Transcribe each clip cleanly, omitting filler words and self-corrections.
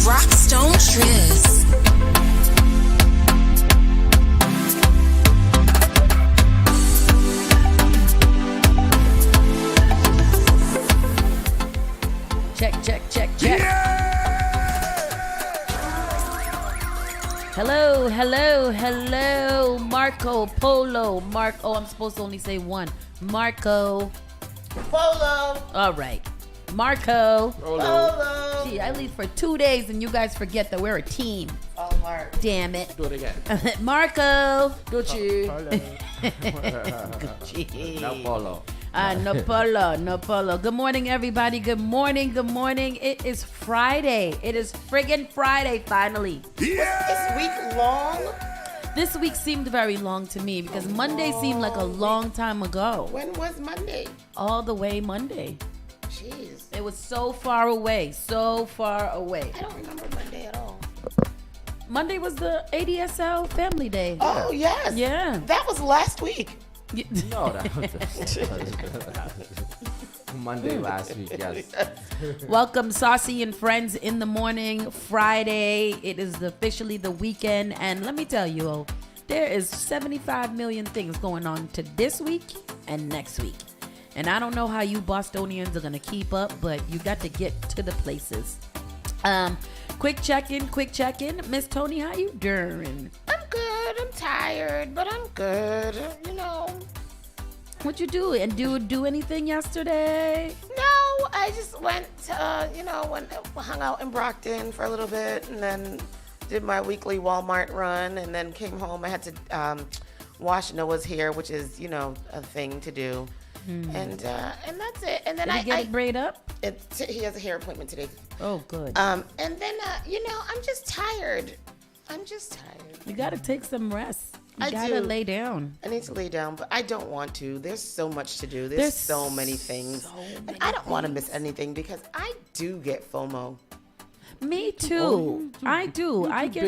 Rockstone Triz. Check. Hello, Marco Polo. I'm supposed to only say one. Marco Polo. All right. Marco Polo. Gee, I leave for 2 days and you guys forget that we're a team. Oh, Mark. Damn it. Do it again. Marco. Gucci. Gucci. No polo. No polo. Good morning, everybody. Good morning. It is Friday. It is friggin' Friday, finally. Yeah. This week long? This week seemed very long to me because Monday seemed like a long time ago. When was Monday? All the way Monday. Jeez. It was so far away. I don't remember Monday at all. Monday was the ADSL Family Day. Oh, yes. Yeah. That was last week. No, that was Monday last week, yes. Welcome, Saucy and friends in the morning, Friday. It is officially the weekend. And let me tell you, there is 75 million things going on to this week and next week. And I don't know how you Bostonians are going to keep up, but you got to get to the places. Quick check-in. Miss Tony, how you doing? I'm good. I'm tired, but I'm good. You know. What you do? And do anything yesterday? No, I just went to, hung out in Brockton for a little bit and then did my weekly Walmart run and then came home. I had to wash Noah's hair, which is, a thing to do. And that's it. And then Did he get it braid up? He has a hair appointment today. Oh, good. And then, I'm just tired. You got to take some rest. You I got to do. lay down. I need to lay down, but I don't want to. There's so much to do. There's so many things. And I don't want to miss anything because I do get FOMO. Me too. I do. I get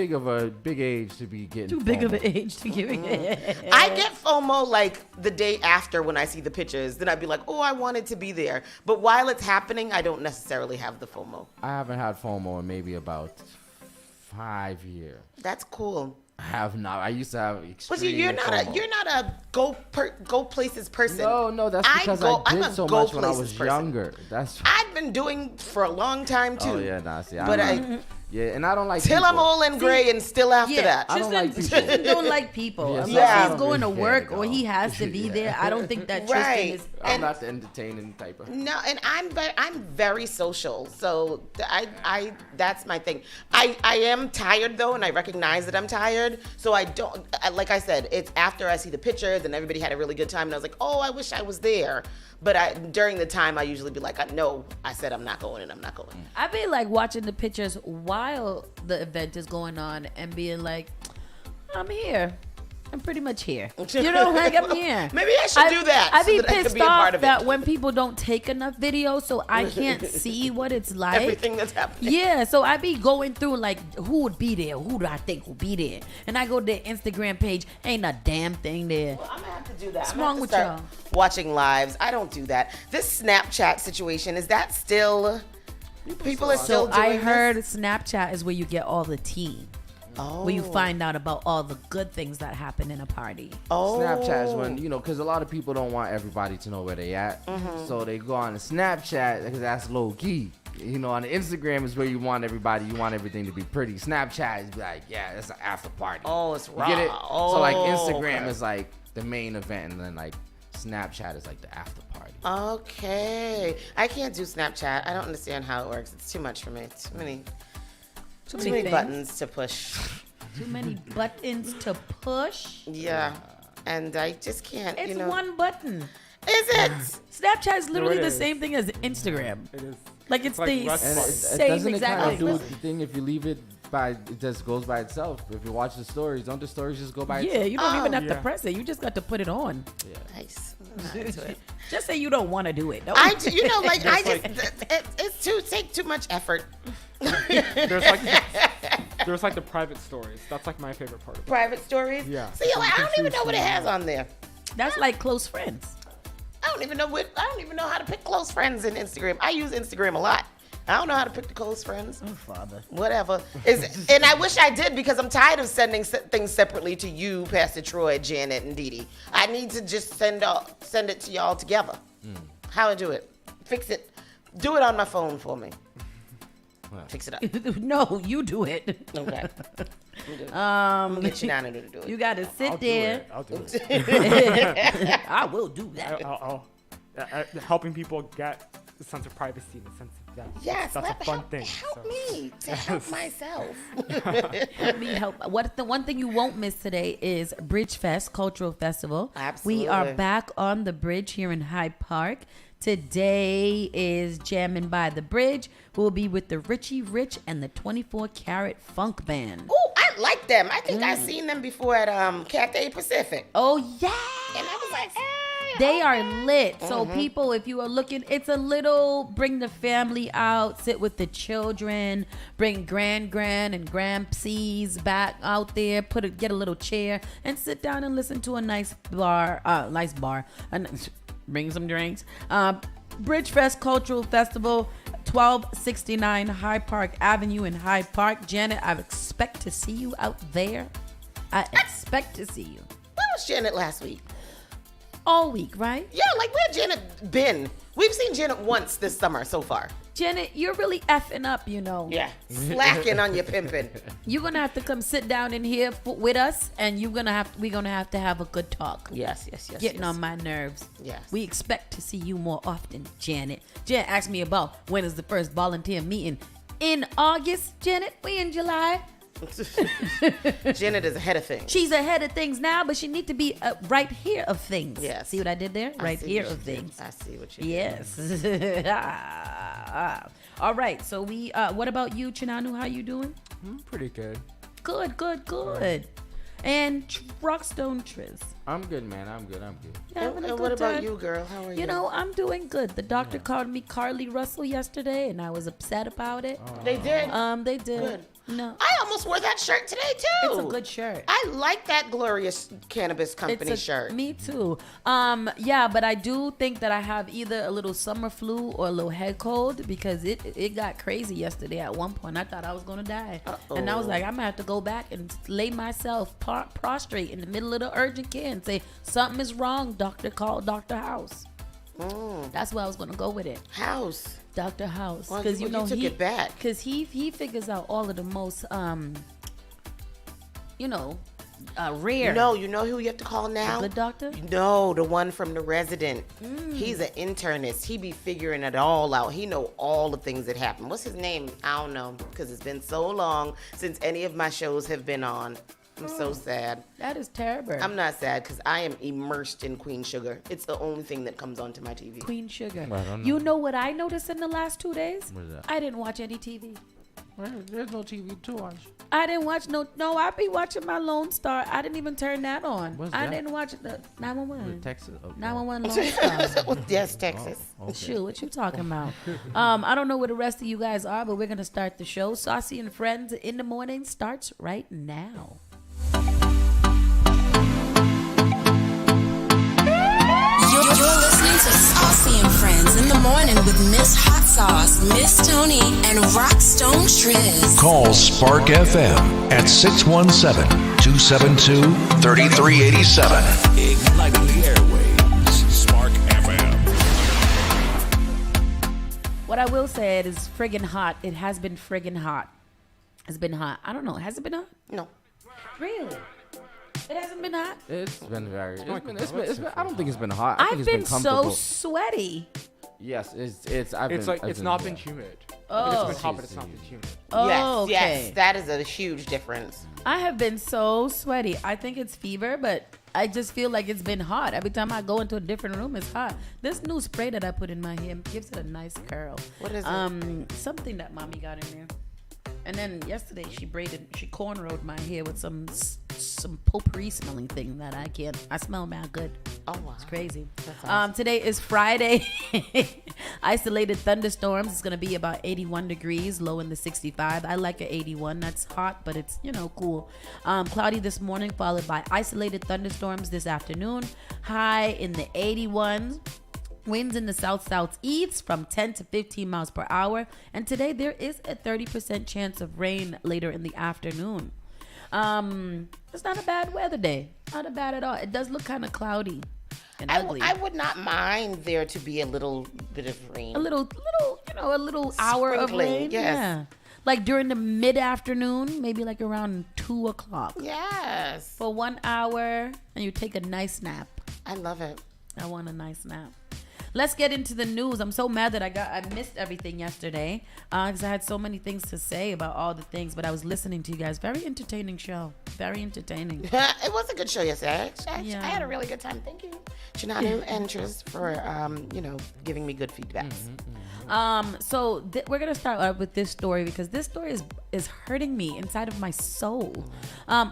big age to be getting too FOMO. big of an age to give it. I get FOMO like the day after when I see the pictures. Then I'd be like, oh, I wanted to be there. But while it's happening, I don't necessarily have the FOMO. I haven't had FOMO in maybe about 5 years. That's cool. I have not. I used to have extreme But you're not a go places person. No, that's because I did so much when I was person. younger. That's I've been doing for a long time too. Oh yeah, nah, see, But and I don't like till people. I'm old and gray and still after that. I don't like people. Tristan don't like people. Yeah, Unless so he's going to I'm work scared or to he go. has to be Yeah. there. I don't think that Tristan Right. is. I'm not the entertaining type of. No, and I'm very social, so I that's my thing. I am tired though, and I recognize that I'm tired. So I don't, like I said, it's after I see the pictures and everybody had a really good time, and I was like, oh, I wish I was there. But during the time, I usually be like, no, I said I'm not going, and I'm not going. I be like watching the pictures while the event is going on and being like, I'm here. I'm pretty much here. You know, like I'm here. Maybe I should do that. I be so that I could pissed be a part off of that it. when people don't take enough videos, so I can't see what it's like. Everything that's happening. Yeah, so I be going through like who would be there, who do I think will be there, and I go to the Instagram page, ain't a damn thing there. Well, I'm gonna have to do that. What's I'm gonna wrong have with to start y'all? Watching lives. I don't do that. This Snapchat situation, is that still? People are still So doing I heard this? Snapchat is where you get all the tea. Oh. Where you find out about all the good things that happen in a party. Oh. Snapchat is when, because a lot of people don't want everybody to know where they at. So they go on to Snapchat because that's low key. On the Instagram is where you want everything to be pretty. Snapchat is like, yeah, it's an after party. Oh, it's raw. You get it? Oh, So like Instagram okay. is like the main event, and then like Snapchat is like the after party. Okay. I can't do Snapchat. I don't understand how it works. It's too much for me. Too many things. buttons to push. Too many buttons to push. Yeah. And I just can't, It's one button. Is it? Snapchat is literally it the is. same thing as Instagram. It is. Like it's like the Russ And button. same doesn't it exact kind of do thing. the thing if you leave it by, it just goes by itself. If you watch the stories, don't the stories just go by Yeah, itself? you don't even have to Yeah. press it. You just got to put it on. Nice. I'm not into it. Just say you don't want to do it. Don't- It's take too much effort. There's like the private stories. That's like my favorite part of it. Private stories? Yeah. See, I don't even know what it has on there. That's like close friends. I don't even know how to pick close friends in Instagram. I use Instagram a lot. I don't know how to pick the close friends. Oh, Father. Whatever. And I wish I did because I'm tired of sending things separately to you, Pastor Troy, Janet, and Dee Dee. I need to just send it to y'all together. How do I do it? Fix it. Do it on my phone for me. Fix it up. No, you do it. Okay. We'll get you down there to do it. You got to sit there. I'll do it. I will do that. I'll helping people get a sense of privacy and a sense of that. Yes, that's a fun thing. Help me to help myself. Let me help. The one thing you won't miss today is Bridge Fest Cultural Festival. Absolutely. We are back on the bridge here in Hyde Park. Today is Jamming by the Bridge. We'll be with the Richie Rich and the 24 Karat Funk Band. Oh, I like them. I think I've seen them before at Cathay Pacific. Oh, yeah. And I was like, hey. They are lit. So people, if you are looking, it's a little, bring the family out, sit with the children, bring grand and grandsies back out there, get a little chair and sit down and listen to a nice bar, and bring some drinks. Bridgefest Cultural Festival, 1269 Hyde Park Avenue in Hyde Park. Janet, I expect to see you out there. I expect to see you. Where was Janet last week? All week, right? Yeah, like where Janet been? We've seen Janet once this summer so far. Janet, you're really effing up, you know. Yeah, slacking on your pimping. You're gonna have to come sit down in here with us, and we're gonna have to have a good talk. Yes. Getting on my nerves. Yes. We expect to see you more often, Janet. Janet asked me about when is the first volunteer meeting. In August, Janet. We in July. Janet is ahead of things. She's ahead of things now, but she need to be right here of things. Yes. See what I did there? Right here of things. I see what you did. Yes. All right. So we. What about you, Chinanu? How you doing? Pretty good. Good. And Rockstone Triz. I'm good, man. I'm good. And what about you, girl? How are you? You know, I'm doing good. The doctor called me Carly Russell yesterday, and I was upset about it. They did? They did. Good. No. I almost wore that shirt today, too. It's a good shirt. I like that Glorious Cannabis Company shirt. Me too. Yeah, but I do think that I have either a little summer flu or a little head cold because it got crazy yesterday at one point. I thought I was going to die. And I was like, I'm going to have to go back and lay myself prostrate in the middle of the urgent care and say, something is wrong, doctor. Call Dr. House. That's where I was going to go with it. House. Dr. House. Well, Because you took it back. Because he figures out all of the most, rare. No, you know who you have to call now? The doctor? No, the one from The Resident. He's an internist. He be figuring it all out. He know all the things that happen. What's his name? I don't know because it's been so long since any of my shows have been on. I'm so sad. That is terrible. I'm not sad because I am immersed in Queen Sugar. It's the only thing that comes onto my TV. Queen Sugar. I don't know. You know what I noticed in the last 2 days? What is that? I didn't watch any TV. There's no TV to watch. I didn't watch no. I be watching my Lone Star. I didn't even turn that on. What's I that? didn't watch the 911. Texas. Okay. 911 Lone Star. Yes, Texas. Okay. Shoot, what you talking about? I don't know where the rest of you guys are, but we're gonna start the show. Saucy and Friends in the Morning starts right now. You're listening to Saucy and Friends in the Morning with Miss Hot Sauce, Miss Tony, and Rockstone Triz. Call Spark FM at 617-272-3387. Igniting the airwaves. Spark FM. What I will say, it is friggin' hot. It has been friggin' hot. It's been hot. I don't know. Has it been hot? No. Really? It hasn't been hot? It's been very. It's been. I don't think it's been hot. I think I've it's been so comfortable. sweaty. Yes, it's. It's not been humid. Oh. It's been hot, but it's not been humid. Oh, Yes, okay. yes. That is a huge difference. I have been so sweaty. I think it's fever, but I just feel like it's been hot. Every time I go into a different room, it's hot. This new spray that I put in my hair gives it a nice curl. What is it? Something that mommy got in there. And then yesterday she cornrowed my hair with some potpourri smelling thing that I smell mad good. Oh, wow. It's crazy. awesome. Today is Friday. Isolated thunderstorms. It's going to be about 81 degrees, low in the 65. I like an 81. That's hot, but it's, cool. Cloudy this morning, followed by isolated thunderstorms this afternoon. High in the 81s. Winds in the south-southeast from 10 to 15 miles per hour. And today there is a 30% chance of rain later in the afternoon. It's not a bad weather day. Not bad at all. It does look kind of cloudy and ugly. I would not mind there to be a little bit of rain. A little hour of Sprinkling, rain. yes. Yeah. Like during the mid-afternoon, maybe like around 2 o'clock. Yes. For 1 hour, and you take a nice nap. I love it. I want a nice nap. Let's get into the news. I'm so mad that I missed everything yesterday because I had so many things to say about all the things, but I was listening to you guys. Very entertaining show. Very entertaining. It was a good show yesterday. I Yeah. had a really good time. Thank you, Shananu and Tris, for giving me good feedback. So we're gonna start out with this story because this story is hurting me inside of my soul.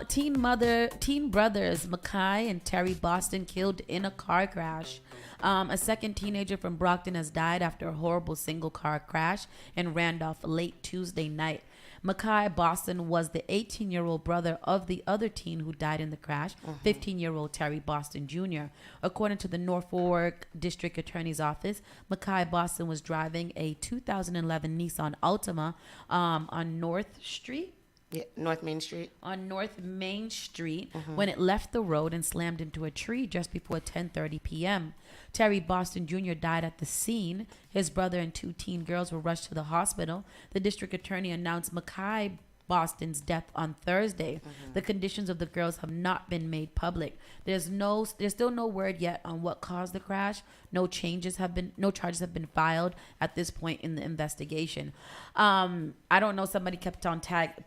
Teen brothers Mackay and Terry Boston killed in a car crash. A second teenager from Brockton has died after a horrible single car crash in Randolph late Tuesday night. Mackay Boston was the 18-year-old brother of the other teen who died in the crash, 15-year-old Terry Boston Jr. According to the Norfolk District Attorney's Office, Mackay Boston was driving a 2011 Nissan Altima on North Street. Yeah, North Main Street. On North Main Street when it left the road and slammed into a tree just before 10:30 p.m. Terry Boston Jr. died at the scene. His brother and 2 teen girls were rushed to the hospital. The district attorney announced Mackay Boston's death on Thursday. The conditions of the girls have not been made public. There's still no word yet on what caused the crash. No charges have been filed at this point in the investigation. I don't know.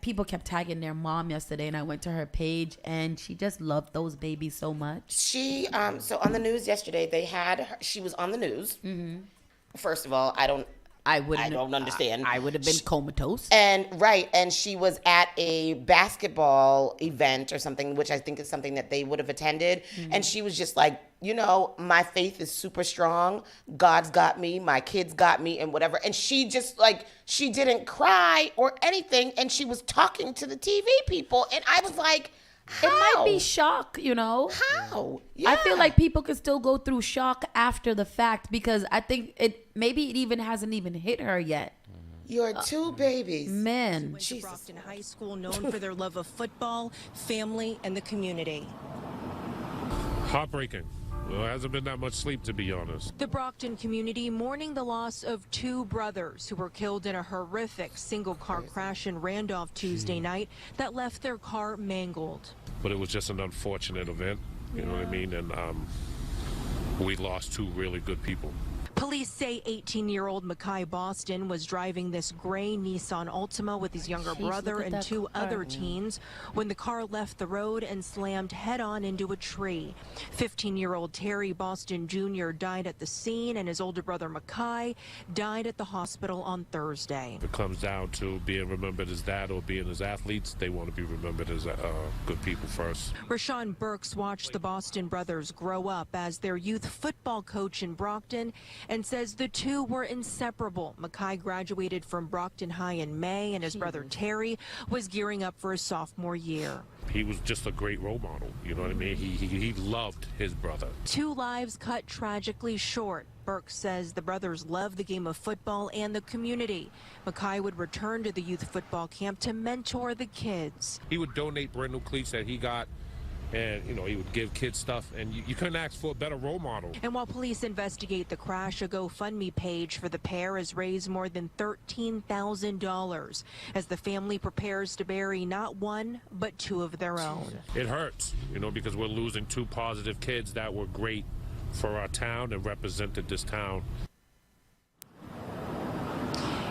People kept tagging their mom yesterday, and I went to her page, and she just loved those babies so much. She so on the news yesterday she was on the news. First of all, I don't understand. I would have been comatose. And she was at a basketball event or something, which I think is something that they would have attended. And she was just like, my faith is super strong. God's got me. My kids got me and whatever. And she just she didn't cry or anything. And she was talking to the TV people. And I was like, how? It might be shock, How? Yeah. I feel like people could still go through shock after the fact because I think maybe it even hasn't even hit her yet. Your 2 babies. Man. Went to Brockton High School, known for their love of football, family, and the community. Heartbreaking. Well, it hasn't been that much sleep, to be honest. The Brockton community mourning the loss of 2 brothers who were killed in a horrific single-car crash in Randolph Tuesday night that left their car mangled. But it was just an unfortunate event, you know what I mean? And we lost 2 really good people. Police say 18-year-old Mackay Boston was driving this gray Nissan Altima with his younger brother and 2 other teens when the car left the road and slammed head-on into a tree. 15-year-old Terry Boston Jr. died at the scene, and his older brother Mackay died at the hospital on Thursday. If it comes down to being remembered as that or being as athletes, they want to be remembered as good people first. Rashawn Burks watched the Boston brothers grow up as their youth football coach in Brockton and says the 2 were inseparable. Mackay graduated from Brockton High in May, and his brother Terry was gearing up for his sophomore year. He was just a great role model, you know what I mean? He loved his brother. 2 lives cut tragically short. Burke says the brothers love the game of football and the community. Mackay would return to the youth football camp to mentor the kids. He would donate brand new cleats that he got, and he would give kids stuff, and you couldn't ask for a better role model. And while police investigate the crash, a GoFundMe page for the pair has raised more than $13,000 as the family prepares to bury not 1 but 2 of their own. It hurts, because we're losing 2 positive kids that were great for our town and represented this town.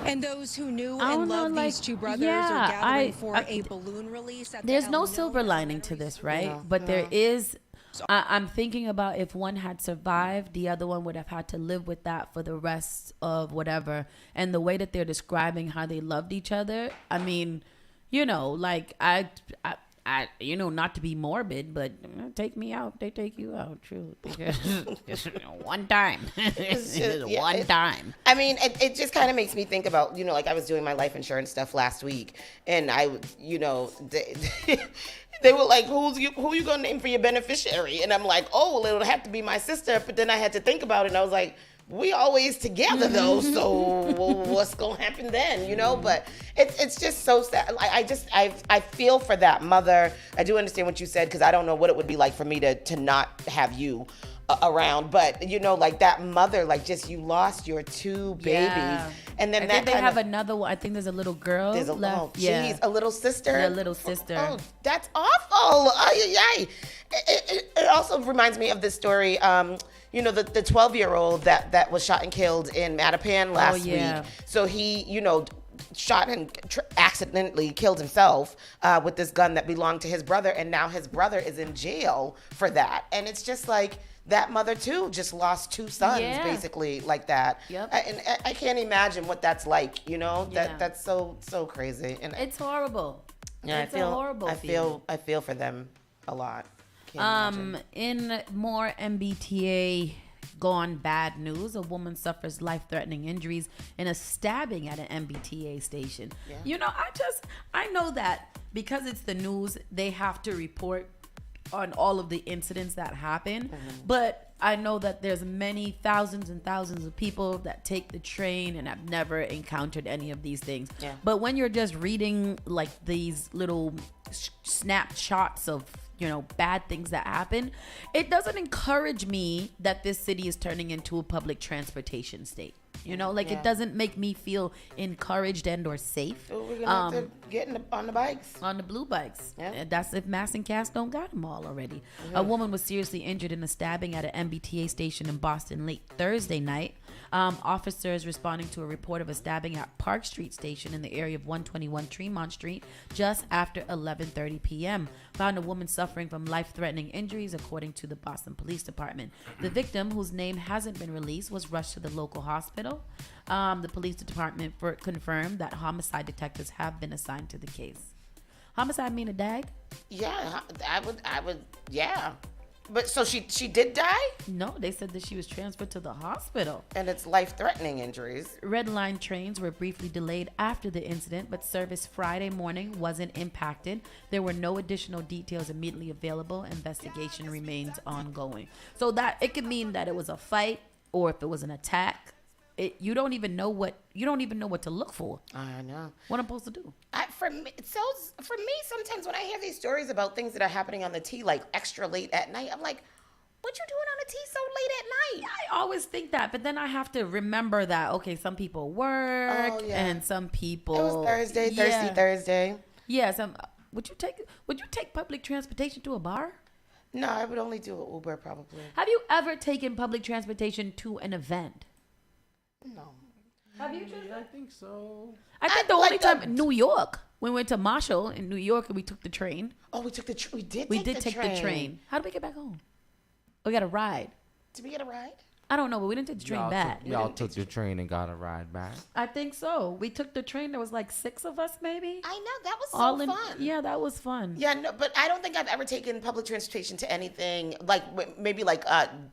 And those who knew and loved these 2 brothers are gathering for a balloon release. There's no silver lining to this, right? But there is. I'm thinking about if one had survived, the other one would have had to live with that for the rest of whatever. And the way that they're describing how they loved each other, I mean, not to be morbid, but take me out. They take you out, true. One time. One time. I mean, it just kind of makes me think about, I was doing my life insurance stuff last week, and they were like, who you gonna name for your beneficiary? And I'm like, oh, well, it'll have to be my sister. But then I had to think about it, and I was like, we always together though, so what's gonna happen then, you know? But it's just so sad. I feel for that mother. I do understand what you said, because I don't know what it would be like for me to not have you around. But you know, like that mother, like just you lost your two babies, and then I think they have another one. I think there's a little girl left. Oh, geez, a little sister. A little sister. Oh, that's awful. Ay, ay, ay. It also reminds me of this story. You know, the 12-year-old that was shot and killed in Mattapan last week. So he, you know, shot and accidentally killed himself with this gun that belonged to his brother, and now his brother is in jail for that. And it's just like that mother too just lost two sons basically like that. And I can't imagine what that's like. You know, that's so crazy, and it's horrible. Yeah, it's a horrible. I feel for them a lot. In more MBTA gone bad news, a woman suffers life-threatening injuries in a stabbing at an MBTA station. You know, I know that because it's the news, they have to report on all of the incidents that happen. But I know that there's many thousands and thousands of people that take the train and have never encountered any of these things. But when you're just reading like these little snapshots of, you know, bad things that happen, it doesn't encourage me that this city is turning into a public transportation state. You know, like it doesn't make me feel encouraged and or safe. So we're gonna have to get on the bikes. On the blue bikes. And that's if Mass and Cass don't got them all already. A woman was seriously injured in a stabbing at an MBTA station in Boston late Thursday night. Officers responding to a report of a stabbing at Park Street Station in the area of 121 Tremont Street just after 11:30 p.m. found a woman suffering from life-threatening injuries, according to the Boston Police Department. The victim, whose name hasn't been released, was rushed to the local hospital. The police department confirmed that homicide detectives have been assigned to the case. Homicide mean a dag? Yeah, I would. Yeah. But so she did die? No, they said that she was transferred to the hospital. And it's life-threatening injuries. Red Line trains were briefly delayed after the incident, but service Friday morning wasn't impacted. There were no additional details immediately available. Investigation remains ongoing. So that it could mean that it was a fight, or if it was an attack. You don't even know what to look for. I know. What I'm supposed to do? For me, sometimes when I hear these stories about things that are happening on the T, like extra late at night, I'm like, what you doing on the T so late at night? I always think that, but then I have to remember that, okay, some people work and some people. It was Thursday, Thirsty Thursday. Yeah. Would you take public transportation to a bar? No, I would only do an Uber probably. Have you ever taken public transportation to an event? No. Have you? I think so. I think the only time in New York, when we went to Marshall in New York and we took the train. Oh, we did take the train. How did we get back home? We got a ride. Did we get a ride? I don't know, but we didn't take the train back. Y'all took the train and got a ride back? I think so. We took the train. There was like 6 of us, maybe. I know. That was fun. Yeah, that was fun. Yeah, no, but I don't think I've ever taken public transportation to anything like maybe like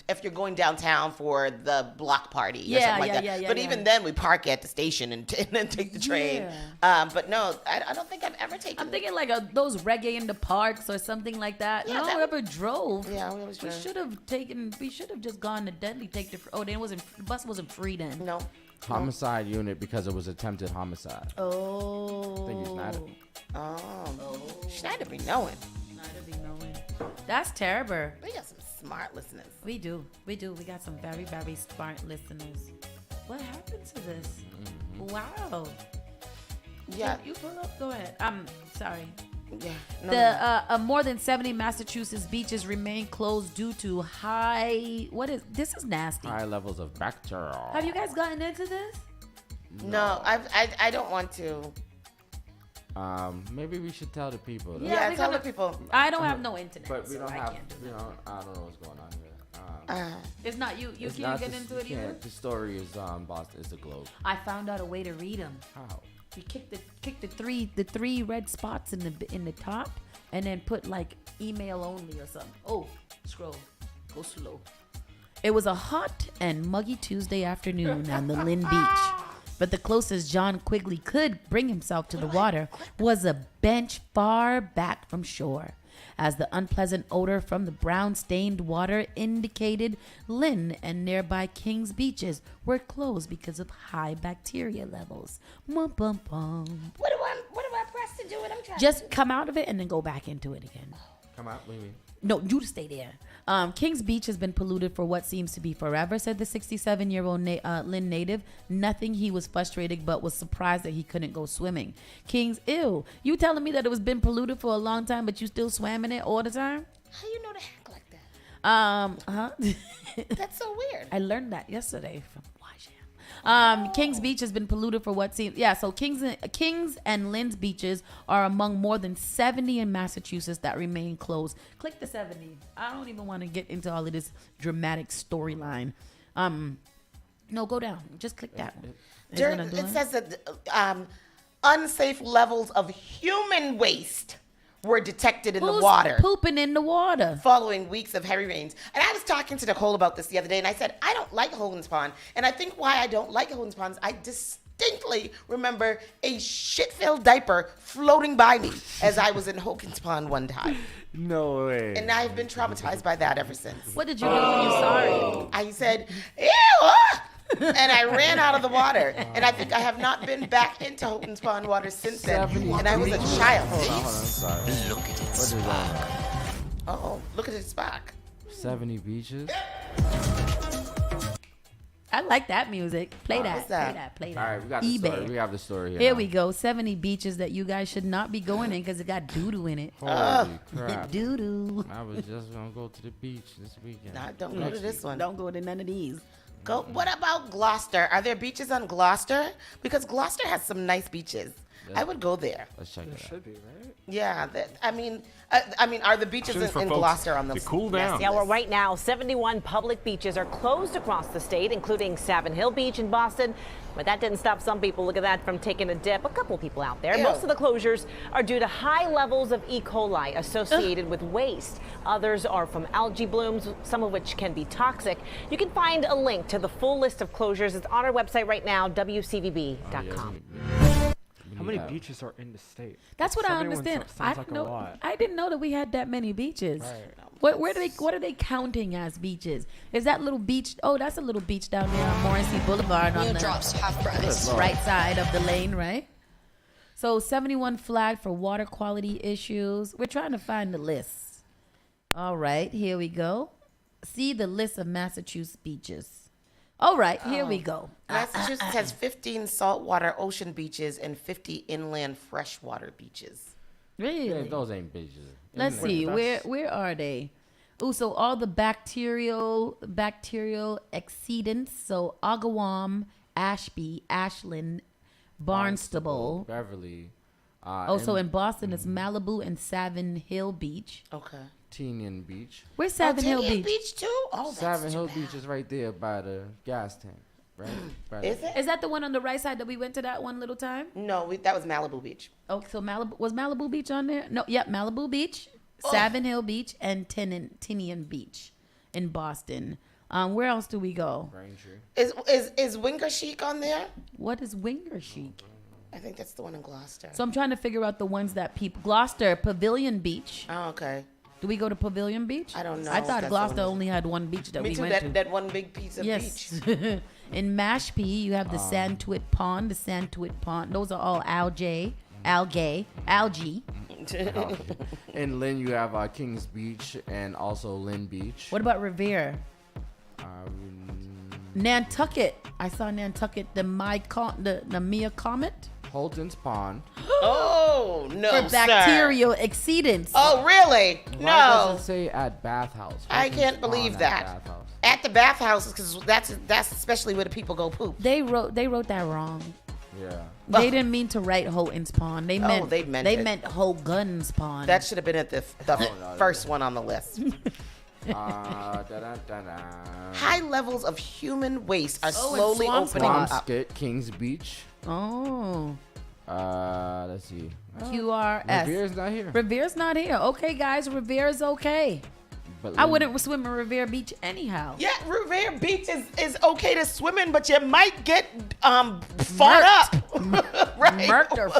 if you're going downtown for the block party or something like that. But even then, we park at the station and then take the train. But no, I don't think I've ever taken. I'm thinking like those reggae in the parks or something like that. Yeah, no, we ever drove. Yeah, we always drove. We should have just gone to Deadly. The bus wasn't free then. No. Homicide unit because it was attempted homicide. Oh. I think it's Schneider. Oh. Schneider be knowing. That's terrible. We got some smart listeners. We do. We got some very, very smart listeners. What happened to this? Mm-hmm. Wow. Yeah. You pull up? Go ahead. I'm sorry. Yeah. More than 70 Massachusetts beaches remain closed due to this is nasty. High levels of bacteria. Have you guys gotten into this? No, I don't want to. Maybe we should tell the people. Yeah, tell the people. I don't have no internet, but we don't I have. Can't do I don't know what's going on here. It's not you. You can't get into it either. The story is Boston. It's a globe. I found out a way to read them. How? You kick the three red spots in the top, and then put like email only or something. Oh, scroll, go slow. It was a hot and muggy Tuesday afternoon on the Lynn Beach, but the closest John Quigley could bring himself to the water was a bench far back from shore. as the unpleasant odor from the brown-stained water indicated Lynn and nearby Kings beaches were closed because of high bacteria levels. Bum, bum, bum. What do I press to do it? I'm trying. Just come out of it and then go back into it again. Come out. What do you mean? No, you to stay there. Kings Beach has been polluted for what seems to be forever, said the 67-year-old Lynn native. Nothing, he was frustrated, but was surprised that he couldn't go swimming. Kings, ew. You telling me that it was been polluted for a long time, but you still swam in it all the time? How you know to act like that? That's so weird. I learned that yesterday from Kings Beach has been polluted for what seems... Yeah, so Kings and Lynn's beaches are among more than 70 in Massachusetts that remain closed. Click the 70. I don't even want to get into all of this dramatic storyline. No, go down. Just click that one. It says that unsafe levels of human waste were detected in the water. Pooping in the water. Following weeks of heavy rains. And I was talking to Nicole about this the other day, and I said, I don't like Hogan's Pond. And I think why I don't like Hogan's Pond is I distinctly remember a shit-filled diaper floating by me as I was in Hogan's Pond one time. No way. And I've been traumatized by that ever since. What did you do when you saw it? I said, ew! Ah! And I ran out of the water. And I think I have not been back into Hogan's Pond water since then. And I was a child. Hold on, I'm sorry. Look at it. What is that? Oh, look at his back. 70 beaches? I like that music. Play that. What's that? Play that. Play that. All right, we got the eBay. story. We have the story here. Here now. we go. 70 beaches that you guys should not be going in because it got doo-doo in it. Holy crap. Doo-doo. I was just going to go to the beach this weekend. Nah, don't go to this one. Don't go to none of these. Go. What about Gloucester? Are there beaches on Gloucester? Because Gloucester has some nice beaches. Yeah. I would go there. Let's check it out. Should be, right? Yeah. I mean, are the beaches Options for in folks Gloucester on the to cool down. Yeah, well, right now, 71 public beaches are closed across the state, including Savin Hill Beach in Boston. But that didn't stop some people, look at that, from taking a dip. A couple people out there. Ew. Most of the closures are due to high levels of E. coli associated with waste. Others are from algae blooms, some of which can be toxic. You can find a link to the full list of closures. It's on our website right now, WCVB.com. How many beaches are in the state? That's what I 71 understand. Sounds like a lot. I didn't know that we had that many beaches. Right. What are they counting as beaches? Is that little beach? Oh, that's a little beach down there on Morrissey Boulevard on the half price. right side of the lane, right? So 71 flagged for water quality issues. We're trying to find the list. All right, here we go. See the list of Massachusetts beaches. All right, here we go. Massachusetts has 15 saltwater ocean beaches and 50 inland freshwater beaches. Really? Yeah, those ain't beaches. Let's see. Where are they? Oh, so all the bacterial exceedants. So Agawam, Ashby, Ashland, Barnstable. Beverly. So in Boston, it's Malibu and Savin Hill Beach. Okay. Tinian Beach. Where's Savin Hill Tinian Beach? too? Oh, that's Savin too Hill bad. Beach is right there by the gas tank, right? Is it? Is that the one on the right side that we went to that one little time? No, that was Malibu Beach. Oh, so Malibu Beach on there? No, yep, Malibu Beach, Savin Hill Beach, and Tinian Beach in Boston. Where else do we go? Braintree. Is Winger Chic on there? What is Winger Chic? I think that's the one in Gloucester. So I'm trying to figure out the ones that people. Gloucester, Pavilion Beach. Oh, okay. Do we go to Pavilion Beach? I don't know I if thought that's Gloucester the one. only had one beach that Me we too. went to. That one big piece of Yes. beach. In Mashpee, you have the Santuit Pond, Those are all algae. In Lynn, you have Kings Beach and also Lynn Beach. What about Revere? Nantucket. I saw Nantucket, the Mia Comet. Holton's Pond. Oh, no, For bacterial exceedants. Oh, really? Why No. does it say at bathhouse? I Holton's can't Pond believe at that. Bathhouse. At the bathhouses, because that's especially where the people go poop. They wrote that wrong. Yeah. They didn't mean to write Houghton's Pond. They meant they meant it. meant Hogan's Pond. That should have been at the first one on the list. High levels of human waste are slowly Swampscott. opening up. Swampscott, Kings Beach. Oh. Let's see. QRS. Revere's not here. Revere's not here. Okay, guys, Revere's okay. But I wouldn't swim in Revere Beach anyhow. Yeah, Revere Beach is okay to swim in, but you might get fought up. right? Murked or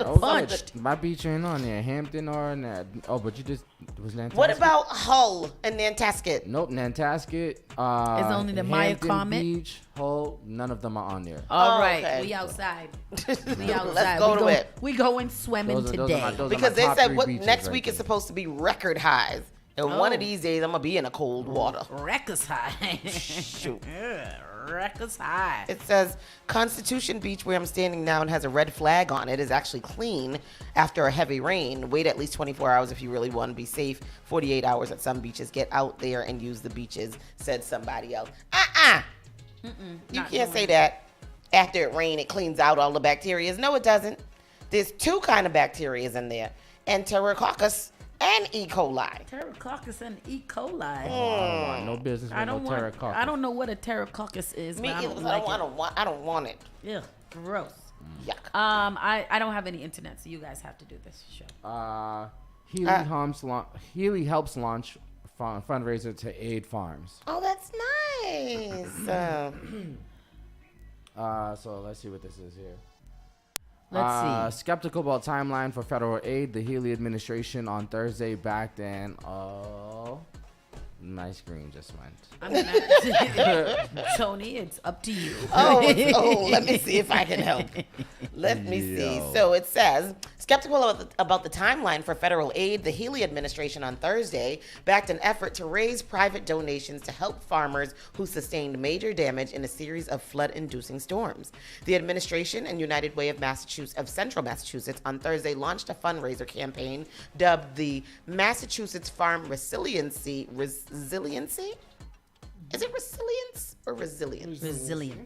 Oh, punched. my beach ain't on there. Hampton or in that. Oh, but you just was Nantasket. What about Hull and Nantasket? Nope, Nantasket. It's only the Maya Hampton Comet. Beach, Hull. None of them are on there. All Oh, right, okay. we outside. We outside. Let's go to it. We going swimming Those are today. my Because they top said 3 what beaches next right week is there. supposed to be record highs. And one of Oh. these days, I'm going to be in a cold water. Reckless high. Shoot. Reckless high. It says Constitution Beach, where I'm standing now, and has a red flag on it, is actually clean after a heavy rain. Wait at least 24 hours if you really want to be safe. 48 hours at some beaches. Get out there and use the beaches, said somebody else. You can't say that. After it rains, it cleans out all the bacteria. No, it doesn't. There's 2 kind of bacteria in there. Enterococcus and E. coli. Pterococcus and E. coli. I don't want no business with I don't no want. pterococcus. I don't know what a pterococcus is. Me but I either. don't I like don't want it. it. Ugh, gross. Yuck. I don't have any internet, so you guys have to do this show. Healy helps launch fundraiser to aid farms. Oh, that's nice. So let's see what this is here. Let's see. Skeptical about timeline for federal aid. The Healy administration on Thursday backed in. My screen just went. I'm gonna Tony, it's up to you. Oh, let me see if I can help. Let me see. So it says, skeptical about the timeline for federal aid, the Healy administration on Thursday backed an effort to raise private donations to help farmers who sustained major damage in a series of flood-inducing storms. The administration and United Way of Central Massachusetts on Thursday launched a fundraiser campaign dubbed the Massachusetts Farm Resiliency? Is it resilience or resilience?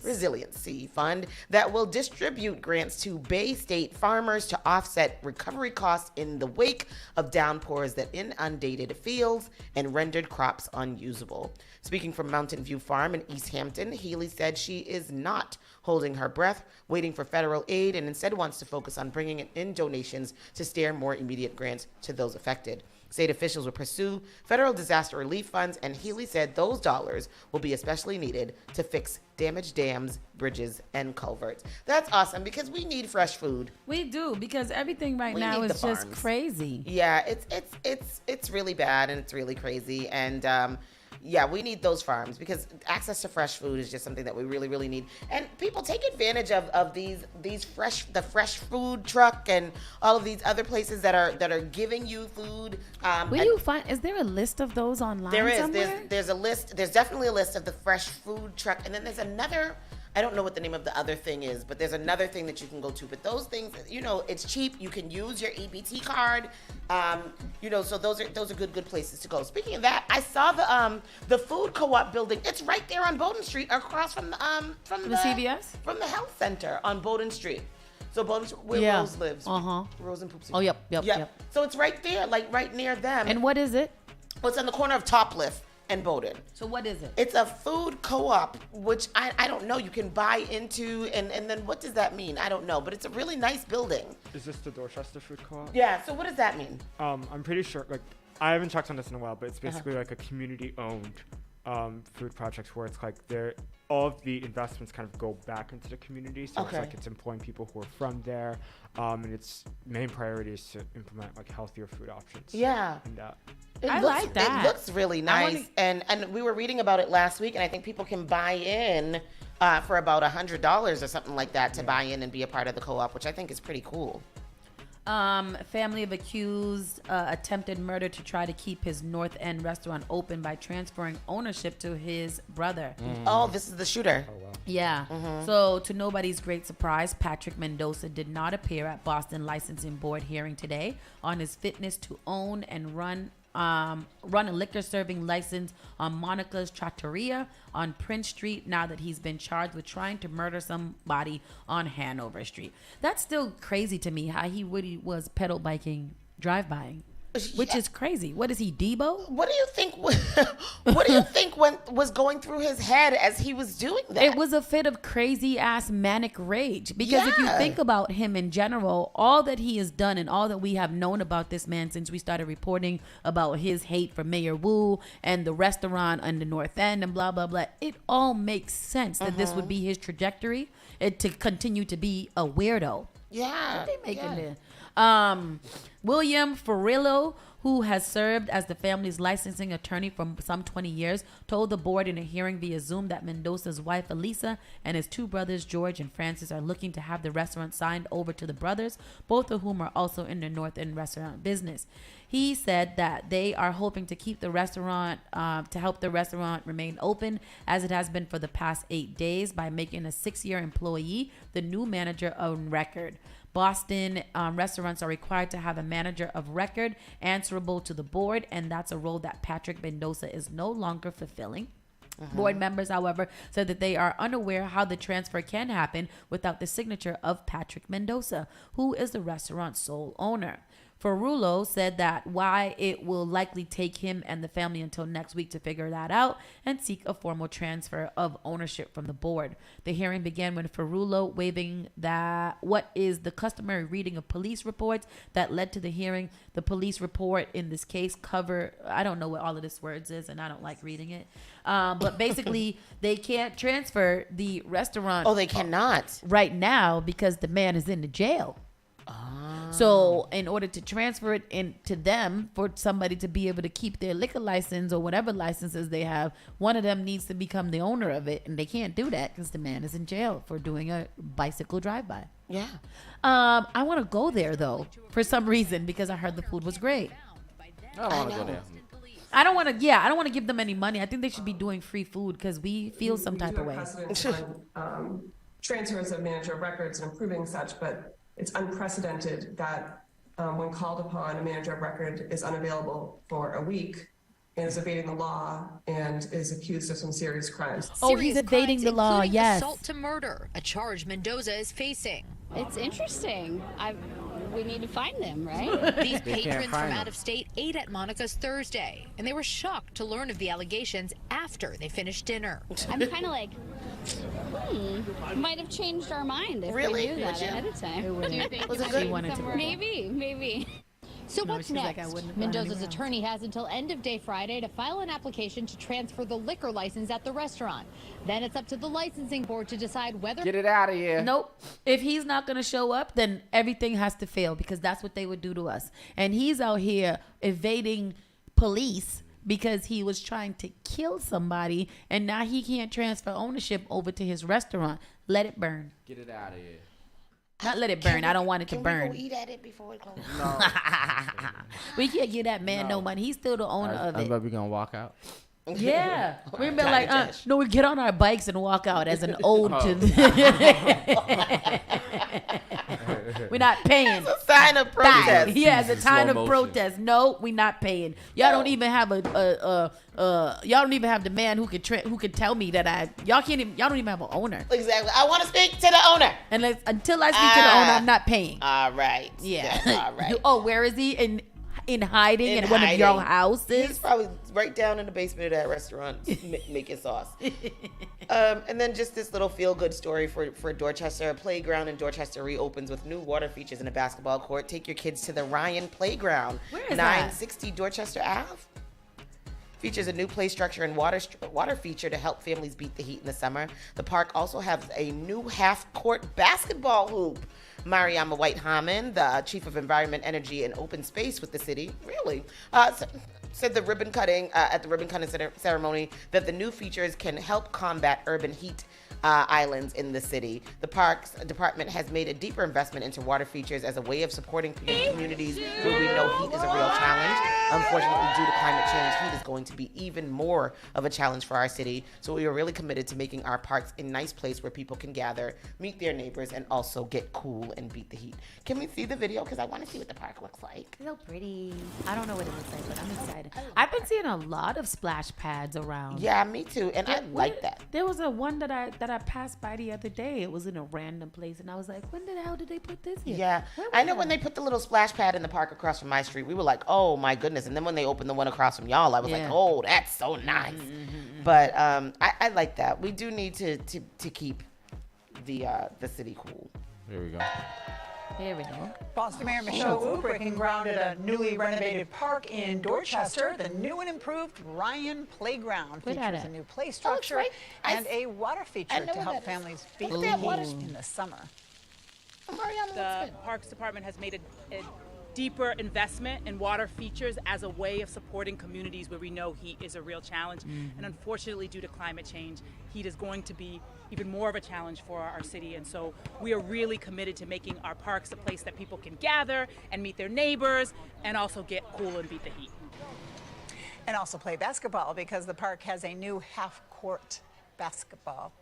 Resiliency Fund that will distribute grants to Bay State farmers to offset recovery costs in the wake of downpours that inundated fields and rendered crops unusable. Speaking from Mountain View Farm in East Hampton, Healy said she is not holding her breath, waiting for federal aid, and instead wants to focus on bringing in donations to steer more immediate grants to those affected. State officials will pursue federal disaster relief funds, and Healy said those dollars will be especially needed to fix damaged dams, bridges, and culverts. That's awesome because we need fresh food. We do, because everything right We now need is the just farms. crazy. Yeah, it's really bad and it's really crazy, and yeah, we need those farms because access to fresh food is just something that we really, really need. And people take advantage of the fresh food truck and all of these other places that are giving you food. Will you find? Is there a list of those online? There is. Somewhere? There's a list. There's definitely a list of the fresh food truck, and then there's another. I don't know what the name of the other thing is, but there's another thing that you can go to. But those things, it's cheap. You can use your EBT card. So those are good places to go. Speaking of that, I saw the food co-op building. It's right there on Bowdoin Street, across from the CVS? from the health center on Bowdoin Street. So Bowdoin Street, where Yeah. Rose lives. Rose and Poopsie. Oh, yep. So it's right there, like right near them. And what is it? Well, it's on the corner of Toplift and Bowdoin. So what is it? It's a food co-op, which I don't know. You can buy into, and then what does that mean? I don't know, but it's a really nice building. Is this the Dorchester Food Co-op? Yeah. So what does that mean? I'm pretty sure. Like, I haven't checked on this in a while, but it's basically like a community-owned food project where it's like all of the investments kind of go back into the community. So it's like it's employing people who are from there, and its main priority is to implement like healthier food options. Yeah. And I like that. It looks really nice, and we were reading about it last week, and I think people can buy in for about $100 or something like that to buy in and be a part of the co-op, which I think is pretty cool. Family of accused attempted murder to try to keep his North End restaurant open by transferring ownership to his brother. Oh, this is the shooter. Yeah. So, to nobody's great surprise, Patrick Mendoza did not appear at Boston Licensing Board hearing today on his fitness to own and run a liquor serving license on Monica's Trattoria on Prince Street now that he's been charged with trying to murder somebody on Hanover Street. That's still crazy to me how he really was pedal biking, drive-bying. which is crazy. What is he, Debo? What do you think? What do you think was going through his head as he was doing that? It was a fit of crazy ass manic rage. Because if you think about him in general, all that he has done and all that we have known about this man since we started reporting about his hate for Mayor Wu and the restaurant on the North End and blah blah blah, it all makes sense that this would be his trajectory and to continue to be a weirdo. Yeah. What they making there? William Ferrillo, who has served as the family's licensing attorney for some 20 years, told the board in a hearing via Zoom that Mendoza's wife, Elisa, and his two brothers, George and Francis, are looking to have the restaurant signed over to the brothers, both of whom are also in the North End restaurant business. He said that they are hoping to keep the restaurant, to help the restaurant remain open as it has been for the past 8 days by making a 6-year employee the new manager on record. Boston restaurants are required to have a manager of record answerable to the board, and that's a role that Patrick Mendoza is no longer fulfilling. Board members, however, said that they are unaware how the transfer can happen without the signature of Patrick Mendoza, who is the restaurant's sole owner. Ferrulo said that why it will likely take him and the family until next week to figure that out and seek a formal transfer of ownership from the board. The hearing began when Ferrulo waiving that what is the customary reading of police reports that led to the hearing. The police report in this case cover, I don't know what all of this words is and I don't like reading it. But basically they can't transfer the restaurant. Oh, they cannot. Right now because the man is in the jail. So in order to transfer it into them for somebody to be able to keep their liquor license or whatever licenses they have, one of them needs to become the owner of it. And they can't do that because the man is in jail for doing a bicycle drive-by. Yeah. I want to go there, though, for some reason, because I heard the food was great. I don't want to go there. I don't want to give them any money. I think they should be doing free food because we feel some type of way. Transfers of manager of records and improving such, but it's unprecedented that when called upon, a manager of record is unavailable for a week and is evading the law and is accused of some serious crimes. Oh, he's evading the law, yes. Assault to murder, a charge Mendoza is facing. It's interesting. We need to find them, right? These patrons from out of state ate at Monica's Thursday, and they were shocked to learn of the allegations after they finished dinner. I'm kind of like, might have changed our mind if we knew that ahead of time. Do you think Was it good? Maybe. So No, what's she's like, next? I wouldn't have gone Mendoza's anywhere else. attorney has until end of day Friday to file an application to transfer the liquor license at the restaurant. Then it's up to the licensing board to decide whether... Get it out of here. Nope. If he's not going to show up, then everything has to fail because that's what they would do to us. And he's out here evading police because he was trying to kill somebody and now he can't transfer ownership over to his restaurant. Let it burn. Get it out of here. Not let it burn. I don't want it to burn. Can we go eat at it before it closes? No. We can't give that man no money. He's still the owner of I it. bet we're going to walk out. Yeah. We're be like, Josh. no, we get on our bikes and walk out as an ode to We're not paying. It's a sign of protest. Yeah, it's a Slow time of motion. protest. No, we not paying. Y'all don't even have y'all don't even have the man who could tell me that y'all don't even have an owner. Exactly. I want to speak to the owner. And until I speak to the owner, I'm not paying. All right. Yeah. All right. Oh, where is he? In hiding in one of your houses? He's probably right down in the basement of that restaurant making sauce. And then just this little feel-good story for Dorchester. A playground in Dorchester reopens with new water features and a basketball court. Take your kids to the Ryan Playground. Where is 960 Dorchester Ave. Features a new play structure and water feature to help families beat the heat in the summer. The park also has a new half-court basketball hoop. Mariama White-Hammond, the Chief of Environment, Energy, and Open Space with the city, really, said the ribbon cutting at the ribbon cutting ceremony that the new features can help combat urban heat islands in the city. The Parks Department has made a deeper investment into water features as a way of supporting communities where we know heat is a real challenge. Unfortunately, due to climate change, heat is going to be even more of a challenge for our city. So we are really committed to making our parks a nice place where people can gather, meet their neighbors, and also get cool and beat the heat. Can we see the video? Because I want to see what the park looks like. So pretty. I don't know what it looks like, but I'm excited. I've been seeing a lot of splash pads around. Yeah, me too. And I like that. There was a one that that I passed by the other day. It was in a random place, and I was like, when the hell did they put this here? Yeah. I know when they put the little splash pad in the park across from my street, we were like, oh my goodness. And then when they opened the one across from y'all, I was like, oh, that's so nice. But I like that. We do need to keep the city cool. Here we go. Here we go. Boston Mayor Michelle Wu breaking ground at a newly renovated park in Dorchester. The new and improved Ryan Playground features a new play structure and a water feature to help families beat the heat in the summer. The Parks Department has made a deeper investment in water features as a way of supporting communities where we know heat is a real challenge. And unfortunately, due to climate change, heat is going to be even more of a challenge for our city. And so we are really committed to making our parks a place that people can gather and meet their neighbors and also get cool and beat the heat. And also play basketball because the park has a new half-court basketball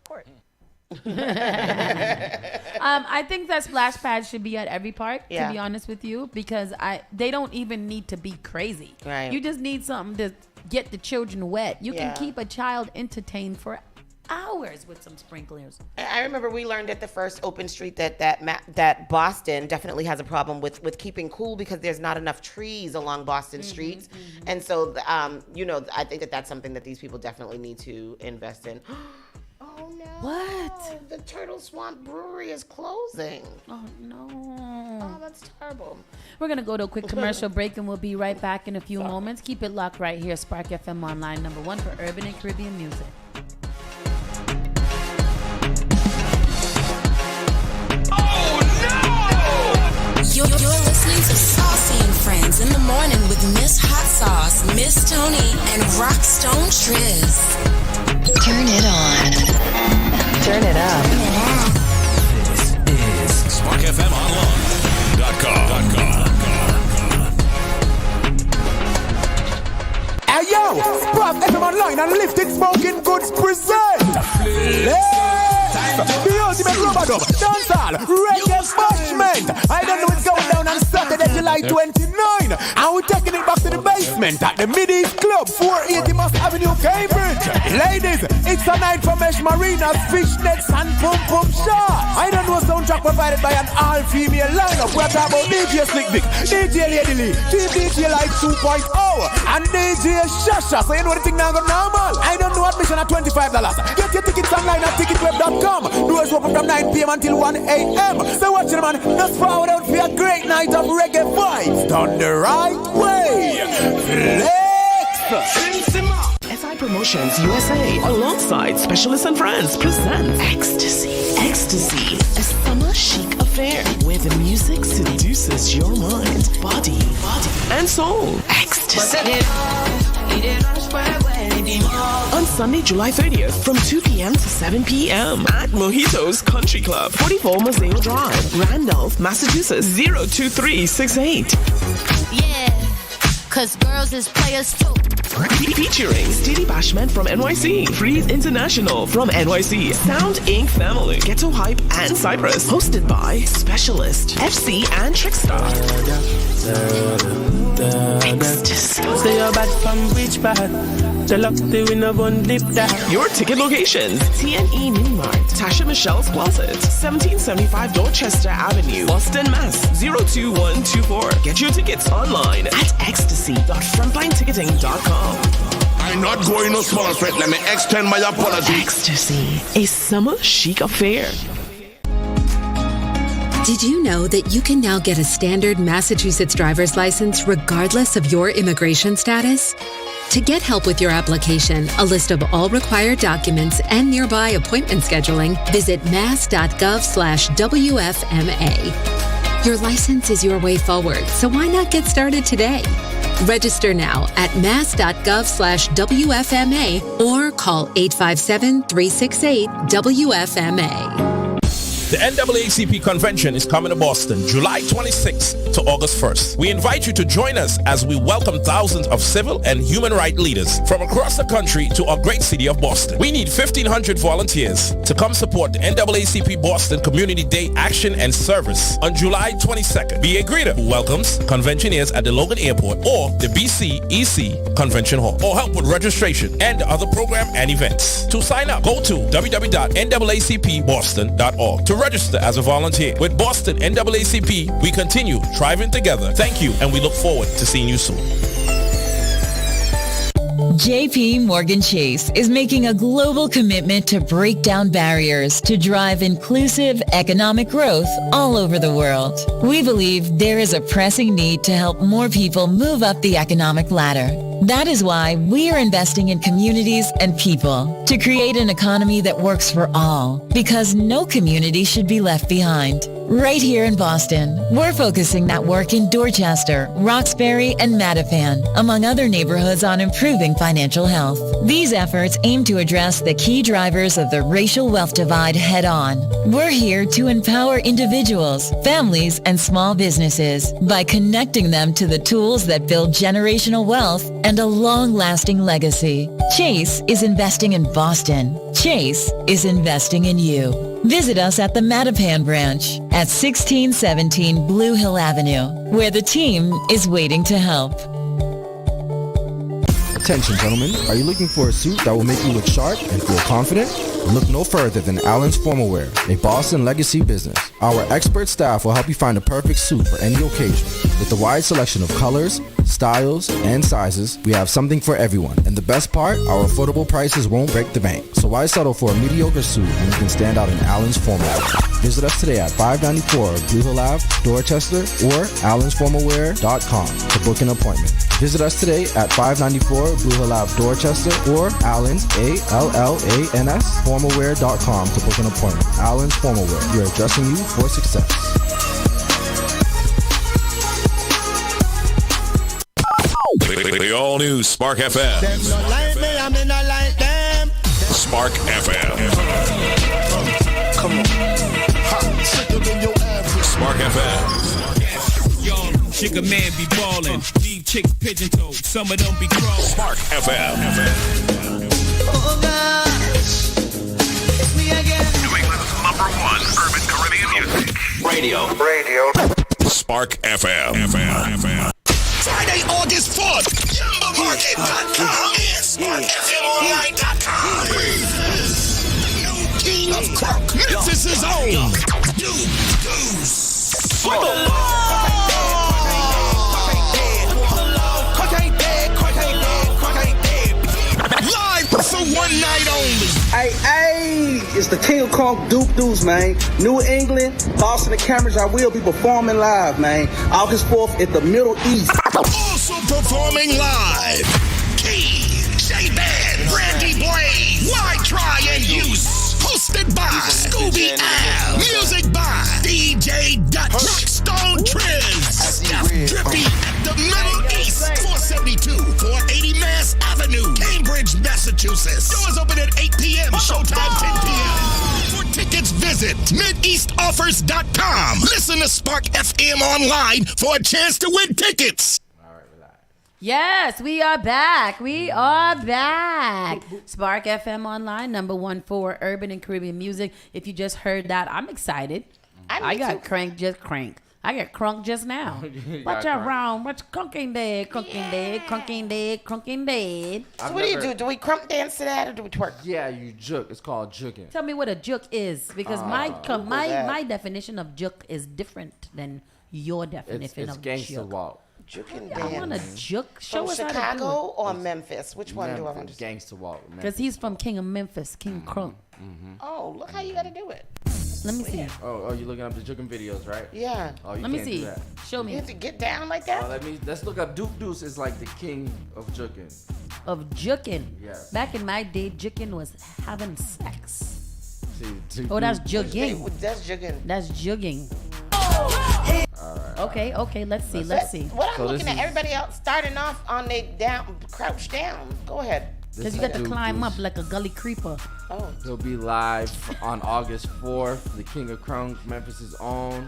court. I think that splash pad should be at every park, to be honest with you, because they don't even need to be crazy. Right. You just need something to get the children wet. You can keep a child entertained for hours with some sprinklers. I remember we learned at the first open street that Boston definitely has a problem with keeping cool because there's not enough trees along Boston streets. And so, I think that's something that these people definitely need to invest in. Oh no! What? The Turtle Swamp Brewery is closing. Oh no! Oh, that's terrible. We're gonna go to a quick commercial break, and we'll be right back in a few moments. Keep it locked right here, Spark FM Online, #1 for urban and Caribbean music. Oh no! You're listening to Saucy and Friends in the morning with Miss Hot Sauce, Miss Tony, and Rockstone Triz. Turn it on. Turn it up. This is SparkFMOnline.com. Hey yo, Spark FM Online and Lifted Smoking Goods present the ultimate rubber-dub, dancehall, reggae bashment. I don't know what's going down on Saturday, July 29. And we're taking it back to the basement at the Mid-East Club, 480 Moss Avenue, Cambridge. Ladies, it's a night for mesh marinas, fishnets, and pum-pum shot. I don't know soundtrack provided by an all-female lineup. We're talking about DJ Slick Vic, DJ Lady Lee, DJ Light 2.0, and DJ Shasha. So you know the thing now go normal. I don't know admission at $25. Get your tickets online at ticketweb.com. Doors open from 9 p.m. until 1 a.m. So watch it, man. Just forward out for a great night of reggae vibes. Done the right way. Flex. SI Promotions USA, alongside Specialists and Friends, presents Ecstasy. Ecstasy, a summer chic affair where the music seduces your mind, body, and soul. Ecstasy. On Sunday, July 30th, from 2 p.m. to 7 p.m. at Mojito's Country Club, 44 Museo Drive, Randolph, Massachusetts, 02368. Yeah, cause girls is players too. Featuring Steely Bashment from NYC, Freeze International from NYC, Sound Inc. Family, Ghetto Hype, and Cypress. Hosted by Specialist, FC, and Trickstar. Say you're bad from which part? Your ticket locations: TNE Mini Mart, Tasha Michelle's Closet, 1775 Dorchester Avenue, Boston, Mass. 02124. Get your tickets online at ecstasy.frontlineticketing.com. I'm not going no smaller threat. Let me extend my apology. Ecstasy, a summer chic affair. Did you know that you can now get a standard Massachusetts driver's license regardless of your immigration status? To get help with your application, a list of all required documents, and nearby appointment scheduling, visit mass.gov/WFMA. Your license is your way forward, so why not get started today? Register now at mass.gov/WFMA or call 857-368-WFMA. The NAACP convention is coming to Boston, July 26th to August 1st. We invite you to join us as we welcome thousands of civil and human rights leaders from across the country to our great city of Boston. We need 1,500 volunteers to come support the NAACP Boston Community Day Action and Service on July 22nd. Be a greeter who welcomes conventioneers at the Logan Airport or the BCEC Convention Hall, or help with registration and other program and events. To sign up, go to www.naacpboston.org to register as a volunteer. With Boston NAACP, we continue thriving together. Thank you, and we look forward to seeing you soon. JP Morgan Chase is making a global commitment to break down barriers to drive inclusive economic growth all over the world. We believe there is a pressing need to help more people move up the economic ladder. That is why we are investing in communities and people to create an economy that works for all, because no community should be left behind. Right here in Boston, we're focusing that work in Dorchester, Roxbury, and Mattapan, among other neighborhoods, on improving financial health. These efforts aim to address the key drivers of the racial wealth divide head-on. We're here to empower individuals, families, and small businesses by connecting them to the tools that build generational wealth and a long-lasting legacy. Chase is investing in Boston. Chase is investing in you. Visit us at the Mattapan branch at 1617 Blue Hill Avenue, where the team is waiting to help. Attention, gentlemen. Are you looking for a suit that will make you look sharp and feel confident? Look no further than Allen's Formal Wear, a Boston legacy business. Our expert staff will help you find the perfect suit for any occasion. With a wide selection of colors, styles, and sizes, we have something for everyone. And the best part, our affordable prices won't break the bank. So why settle for a mediocre suit when you can stand out in Allen's Formal Wear? Visit us today at 594 Blue Hill Ave, Dorchester, or allensformalwear.com to book an appointment. Visit us today at 594 Blue Hill Ave, Dorchester, or Allens, ALLANS, formalwear.com to book an appointment. Allen's Formal Wear. We are dressing you for success. The all-new Spark FM. Them not like me, I mean not like them. Spark FM. Come on. Sicker than your average. Spark FM. Yo, chick a man be ballin'. Deep chicks pigeon toed. Some of them be crawling. Spark FM. Oh gosh. It's me again. New England's #1 urban Caribbean music. Radio. Spark FM. Friday, August 4th. JumboMarket.com and SparkFMOnline.com. New king of crunk. Memphis' own. Deuce. Live for one night only. Hey, it's the King of Crunk, Duke Deuce, man. New England, Boston and Cambridge, I will be performing live, man. August 4th at the Middle East. Also performing live, Key, J-Man, Brandy Blaze, Why Try and Use. Hosted by Scooby Al. Music by DJ Dutch. Rockstone Triz. Steph Drippy at the Middle East. 472 480 Mass Avenue, Cambridge, Massachusetts. Doors open at 8 p.m. Showtime 10 p.m. For tickets, visit MidEastOffers.com. Listen to Spark FM online for a chance to win tickets. Yes, we are back. We are back. Spark FM Online, #1 for urban and Caribbean music. If you just heard that, I'm excited. I got crank. I got crunk just now. Watch out, wrong. What's crunking dead? So what do you do? Do we crunk dance to that or do we twerk? Yeah, you juke. It's called juking. Tell me what a juke is, because my definition of juke is different than your definition of gangster juke. Walk. Juking I want a juke. Show us Chicago how to do it. or Memphis? Which one do I want to see? Gangster Walk. Because he's from King of Memphis, King Crunk. Oh, look how you got to do it. Let me see. Oh, you're looking up the juking videos, right? Yeah. Oh, you Let me can't see. do that. Show me. You have to get down like that? Let's look up. Duke Deuce is like the king of juking. Of juking. Yes. Back in my day, juking was having sex. See, Oh, that's jugging. That's jugging. That's jugging. Okay, let's see. What I'm looking at, everybody else starting off on their down, crouch down. Go ahead. Because you got to climb up like a gully creeper. Oh. He'll be live on August 4th. The King of Crunk, Memphis' own.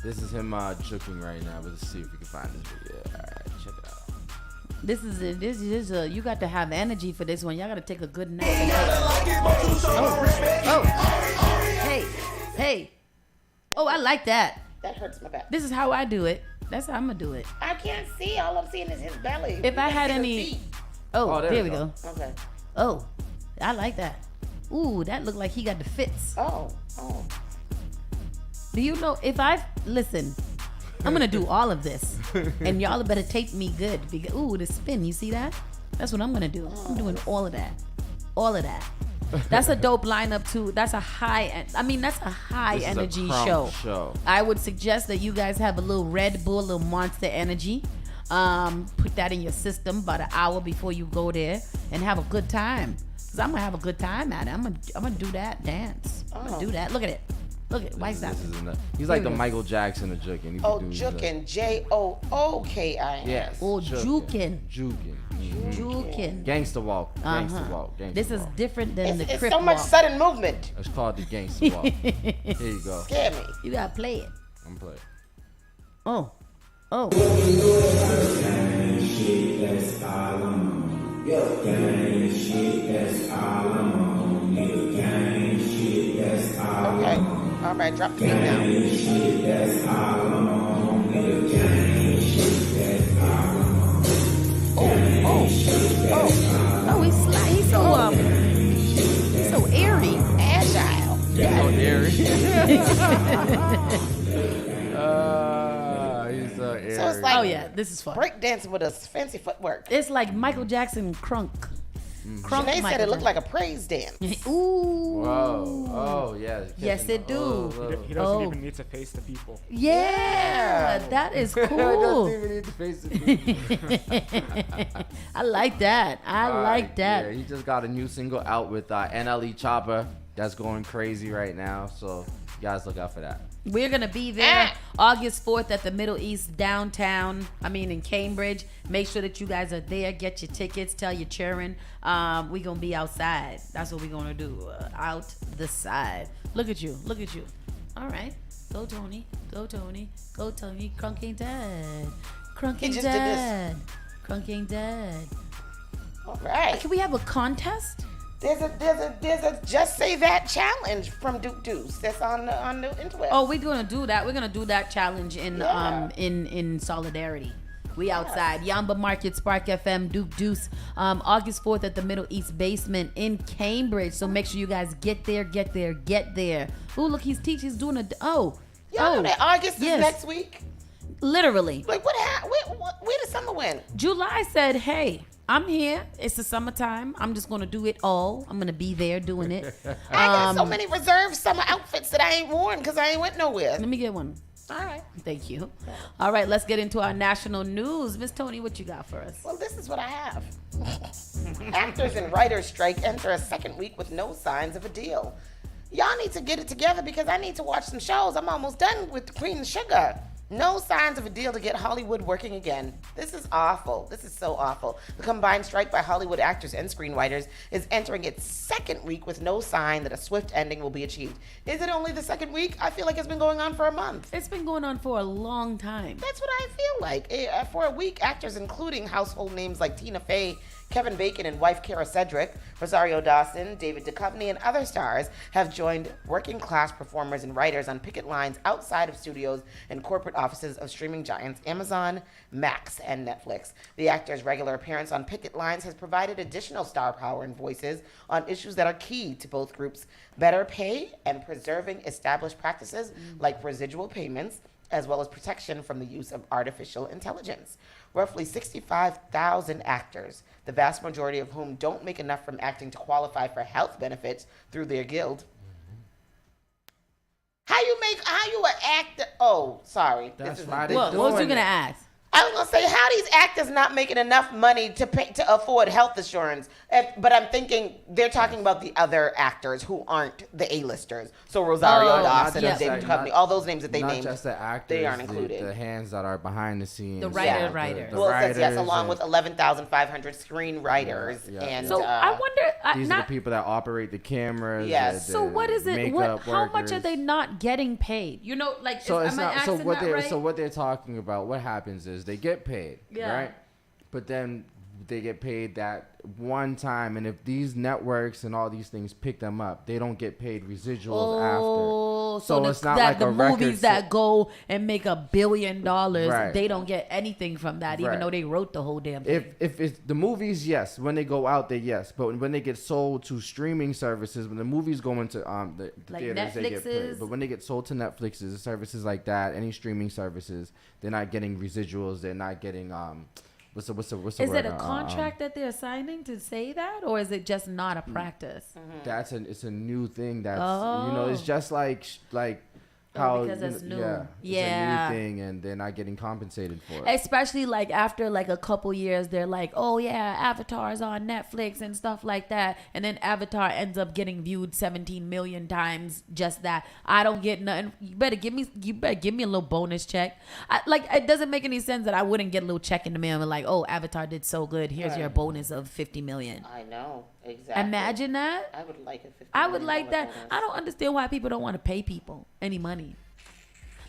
This is him juking right now. Let's see if we can find this video. All right, check it out. This is you got to have energy for this one. Y'all got to take a good nap. Hey. Oh, I like that. That hurts my back. This is how I do it. That's how I'm going to do it. I can't see. All I'm seeing is his belly. If I had any... Oh, there we go. Okay. Oh, I like that. Ooh, that looked like he got the fits. Oh. Do you know, listen, I'm going to do all of this. And y'all better tape me good. Because, ooh, the spin, you see that? That's what I'm going to do. I'm doing all of that. All of that. That's a dope lineup too. That's a high energy show. I would suggest that you guys have a little Red Bull, a little Monster Energy. Put that in your system about an hour before you go there and have a good time. Cause I'm gonna have a good time at it. I'm gonna do that dance. I'm gonna do that. Look at it. Look at why is that? He's like the Michael Jackson of juking. Jukin. Jookin. Yes. Oh, jukin. Jukin. Gangsta walk. Gangsta walk. This is different than the crip walk. It's so much sudden movement. It's called the gangsta walk. Here you go. Scare me. You gotta play it. I'm playing. Oh. Okay. All right, drop the beat now. Oh, he's so airy. Agile. So airy. He's so airy. So it's like, oh yeah, this is fun. Break dancing with a fancy footwork. It's like Michael Jackson crunk. They said it looked like a praise dance. Ooh. Whoa. Oh, yeah. Yes, it do. He doesn't even need to face the people. Yeah, that is cool. He doesn't even need to face the people. I like that. I like that. Yeah, he just got a new single out with NLE Chopper. That's going crazy right now. So, you guys look out for that. We're going to be there August 4th at the Middle East downtown. In Cambridge. Make sure that you guys are there. Get your tickets. Tell your cheering. We're going to be outside. That's what we're going to do. Out the side. Look at you. All right. Go, Tony. Go, Tony. Crunk ain't dead. Crunk ain't dead. Crunk ain't dead. All right. Can we have a contest? There's a Just Say That challenge from Duke Deuce that's on the interweb. Oh, we're gonna do that. We're gonna do that challenge in solidarity. We outside Yamba Market, Spark FM, Duke Deuce, August 4th at the Middle East Basement in Cambridge. So make sure you guys get there. Ooh, look, he's doing a Y'all know that August is next week. Literally. Like where did summer win? July said, "Hey, I'm here. It's the summertime. I'm just going to do it all. I'm going to be there doing it." I got so many reserved summer outfits that I ain't worn because I ain't went nowhere. Let me get one. All right. Thank you. All right, let's get into our national news. Miss Tony, what you got for us? Well, this is what I have. Actors and writers strike enter a second week with no signs of a deal. Y'all need to get it together because I need to watch some shows. I'm almost done with Queen and Sugar. No signs of a deal to get Hollywood working again. This is awful. This is so awful. The combined strike by Hollywood actors and screenwriters is entering its second week with no sign that a swift ending will be achieved. Is it only the second week? I feel like it's been going on for a month. It's been going on for a long time. That's what I feel like. For a week, actors including household names like Tina Fey, Kevin Bacon and wife Kara Cedric, Rosario Dawson, David Duchovny, and other stars have joined working-class performers and writers on picket lines outside of studios and corporate offices of streaming giants Amazon, Max, and Netflix. The actors' regular appearance on picket lines has provided additional star power and voices on issues that are key to both groups: better pay and preserving established practices like residual payments, as well as protection from the use of artificial intelligence. Roughly 65,000 actors, the vast majority of whom don't make enough from acting to qualify for health benefits through their guild. How you an actor? Oh, sorry. That's this right. What was you gonna ask? I was gonna say, how these actors not making enough money to afford health insurance? But I'm thinking they're talking about the other actors who aren't the A-listers. So Rosario Dawson and David Duchovny, all those names that they named, not just the actors, they aren't included. The hands that are behind the scenes, the writers. Well, it says yes, along with 11,500 screenwriters. And so I wonder. These are the people that operate the cameras. Yes. So what is it? How much are they not getting paid? You know, like so am I asking that right? So what they're talking about, what happens is they get paid, right? But then they get paid that one time, and if these networks and all these things pick them up, they don't get paid residuals after. So it's not like the movies that go and make $1 billion, they don't get anything from that, even though they wrote the whole damn thing. If it's the movies, yes, when they go out, but when they get sold to streaming services, when the movies go into the like theaters, they get paid. But when they get sold to Netflix's services like that, any streaming services, they're not getting residuals. They're not getting What's the word? Is it a contract that they're signing to say that, or is it just not a practice? It's a new thing. That's it's just like how because it's new. It's a new thing, and they're not getting compensated for it. Especially like after like a couple years, they're like, oh yeah, Avatar's on Netflix and stuff like that, and then Avatar ends up getting viewed 17 million times. Just that I don't get nothing. You better give me a little bonus check. It doesn't make any sense that I wouldn't get a little check in the mail and like, oh, Avatar did so good. Here's your bonus of 50 million. I know. Exactly. Imagine that. I would like it. I would like that. Bonus. I don't understand why people don't want to pay people any money.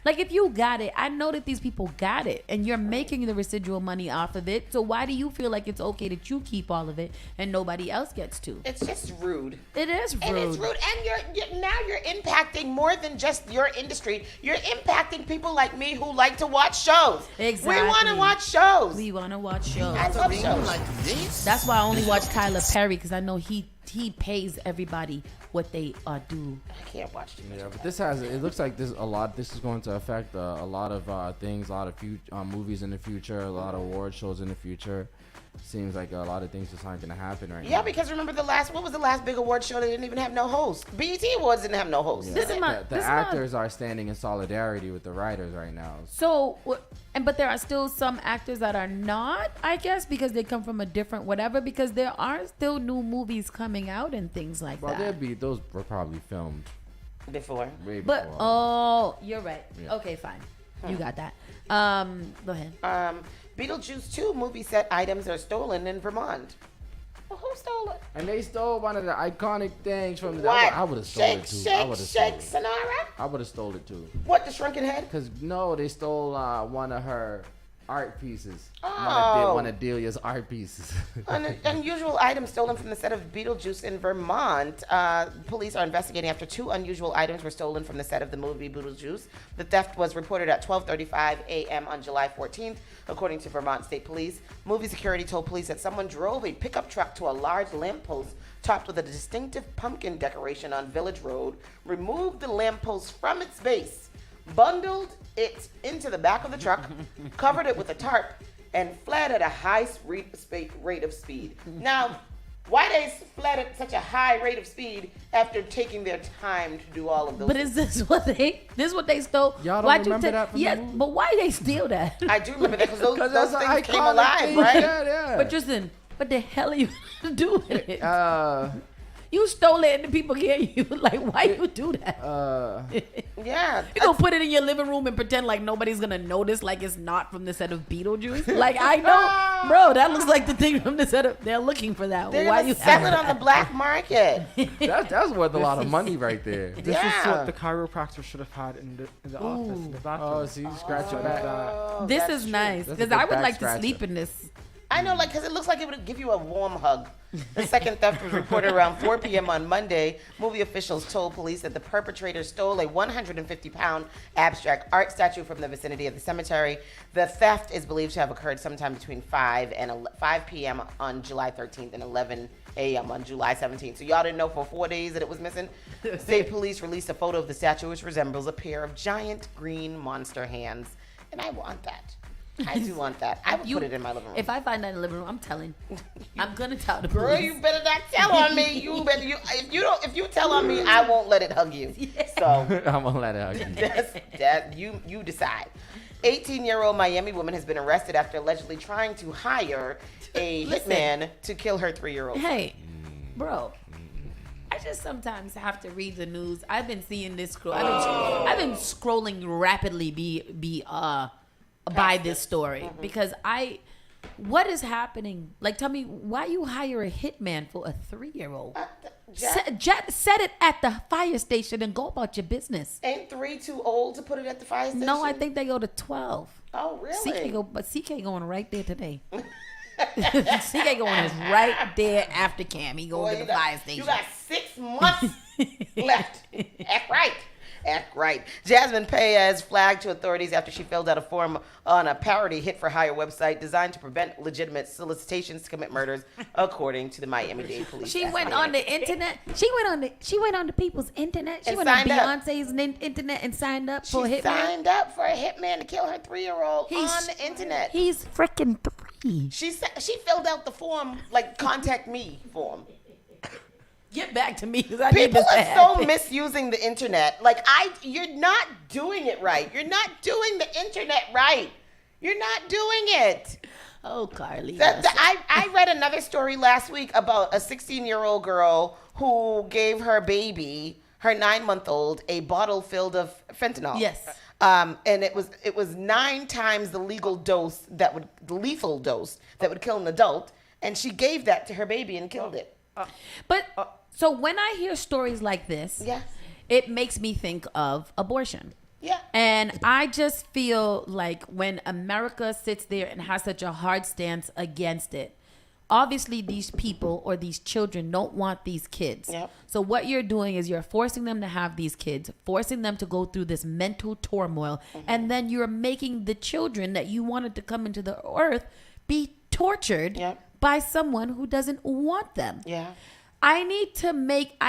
Like, if you got it, I know that these people got it, and you're making the residual money off of it. So why do you feel like it's okay that you keep all of it and nobody else gets to? It's just rude. It is rude. And it's rude. And now you're impacting more than just your industry. You're impacting people like me who like to watch shows. Exactly. We want to watch shows. We want to watch shows. I love shows like this. That's why I only watch Tyler Perry, because I know he pays everybody what they do. I can't watch too much. Yeah, but it looks like this is going to affect a lot of things, a lot of movies in the future, a lot of award shows in the future. Seems like a lot of things just aren't going to happen right now. Yeah, because remember what was the last big award show that didn't even have no host? BET Awards didn't have no host. Yeah. The actors are standing in solidarity with the writers right now. So, but there are still some actors that are not, I guess, because they come from a different whatever, because there are still new movies coming out and things like that. Those were probably filmed before. Way before. But, you're right. Yeah. Okay, fine. You got that. Go ahead. Beetlejuice 2 movie set items are stolen in Vermont. Well, who stole it? And they stole one of the iconic things from I would have stolen it too. Shake Sonara? I would have stole it too. What, the shrunken head? Because they stole one of her art pieces. Oh. One of Delia's art pieces. Unusual items stolen from the set of Beetlejuice in Vermont. Police are investigating after 2 unusual items were stolen from the set of the movie Beetlejuice. The theft was reported at 12:35 a.m. on July 14th, according to Vermont State Police. Movie security told police that someone drove a pickup truck to a large lamppost topped with a distinctive pumpkin decoration on Village Road, removed the lamppost from its base, bundled it into the back of the truck, covered it with a tarp, and fled at a high rate of speed. Now, why they fled at such a high rate of speed after taking their time to do all of those? But is this what they stole? Y'all don't remember that from the movie? But why they steal that? I do remember that because those things came alive, right? Yeah. But Tristan, what the hell are you gonna do with it? You stole it and the people can't use. Like, why you do that? Yeah. You gonna put it in your living room and pretend like nobody's gonna notice, like it's not from the set of Beetlejuice? Like, I know, bro, that looks like the thing from the set of. They're looking for that. They're why gonna you sell it on the black market? That's worth a lot of money right there. This is what the chiropractor should have had in the office, in the bathroom. Oh, see, you scratch your back. This is nice because I would like to sleep in this. I know, because it looks like it would give you a warm hug. The second theft was reported around 4 p.m. on Monday. Movie officials told police that the perpetrator stole a 150-pound abstract art statue from the vicinity of the cemetery. The theft is believed to have occurred sometime between 5 p.m. on July 13th and 11 a.m. on July 17th. So y'all didn't know for 4 days that it was missing? State police released a photo of the statue, which resembles a pair of giant green monster hands. And I want that. I do want that. I would put it in my living room. If I find that in the living room, I'm telling. I'm gonna tell the police. Girl, you better not tell on me. If you tell on me, I won't let it hug you. Yeah. So I'm gonna let it hug you. You decide. 18-year-old Miami woman has been arrested after allegedly trying to hire a hitman to kill her 3-year-old. Hey, bro. I just sometimes have to read the news. I've been seeing this scroll. I've been scrolling rapidly by this story because what is happening? Like, tell me why you hire a hitman for a 3-year-old? Set it at the fire station and go about your business. Ain't 3 too old to put it at the fire station? No, I think they go to 12. Oh, really? CK going right there today. CK going is right there after Cam. He going to the fire station. You got 6 months left. Act right. Jasmine Paez flagged to authorities after she filled out a form on a parody hit-for-hire website designed to prevent legitimate solicitations to commit murders, according to the Miami-Dade police. She went on the internet. She went on the people's internet. She went on Beyonce's internet and signed up for a hitman. She signed up for a hitman to kill her 3-year-old on the internet. He's freaking 3. She filled out the form, like contact me form. Get back to me. People are so misusing the internet. Like, you're not doing it right. You're not doing the internet right. You're not doing it. Oh, Carly. I read another story last week about a 16-year-old girl who gave her baby, her 9-month-old, a bottle filled of fentanyl. Yes. And it was 9 times the lethal dose that would kill an adult, and she gave that to her baby and killed it. So when I hear stories like this, it makes me think of abortion. Yeah. And I just feel like when America sits there and has such a hard stance against it, obviously these people or these children don't want these kids. Yep. So what you're doing is you're forcing them to have these kids, forcing them to go through this mental turmoil, and then you're making the children that you wanted to come into the earth be tortured by someone who doesn't want them. Yeah. I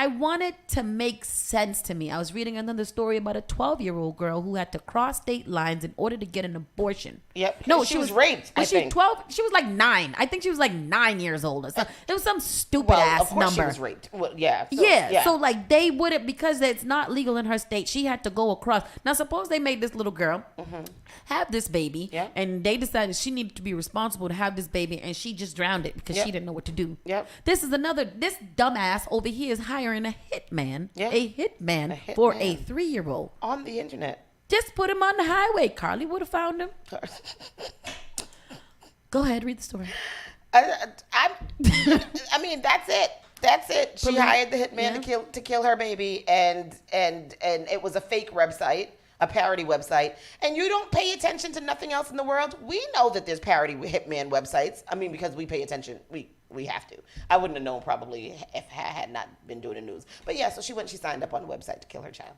want it to make sense to me. I was reading another story about a 12-year-old girl who had to cross state lines in order to get an abortion. Yep. No, she was raped. Was she 12? She was like 9. I think she was like 9 years old or something. It was some stupid ass of course number. She was raped. Well, yeah. So like they wouldn't, because it's not legal in her state, she had to go across. Now suppose they made this little girl have this baby, and they decided she needed to be responsible to have this baby, and she just drowned it because she didn't know what to do. Yep. This dumbass over here is hiring a hitman, for a 3-year-old on the internet. Just put him on the highway. Carly would have found him. Go ahead, read the story. I mean, that's it. That's it. She hired the hitman to kill her baby, and it was a fake website, a parody website. And you don't pay attention to nothing else in the world. We know that there's parody hitman websites. I mean, because we pay attention. We have to. I wouldn't have known probably if I had not been doing the news. But yeah, so she signed up on the website to kill her child.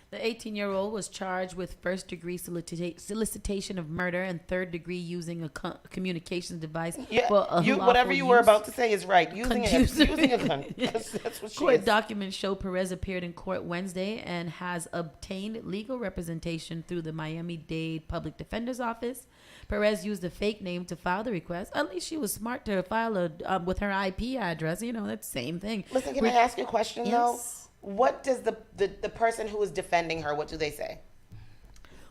The 18-year-old was charged with first-degree solicitation of murder and third-degree using a communications device. Yeah, for whatever you were about to say is right. Using a gun. That's what she Court is. documents show Perez appeared in court Wednesday and has obtained legal representation through the Miami-Dade Public Defender's Office. Perez used a fake name to file the request. At least she was smart to file with her IP address. You know, that's the same thing. Listen, can I ask you a question, though? Yes. What does the person who is defending her, what do they say?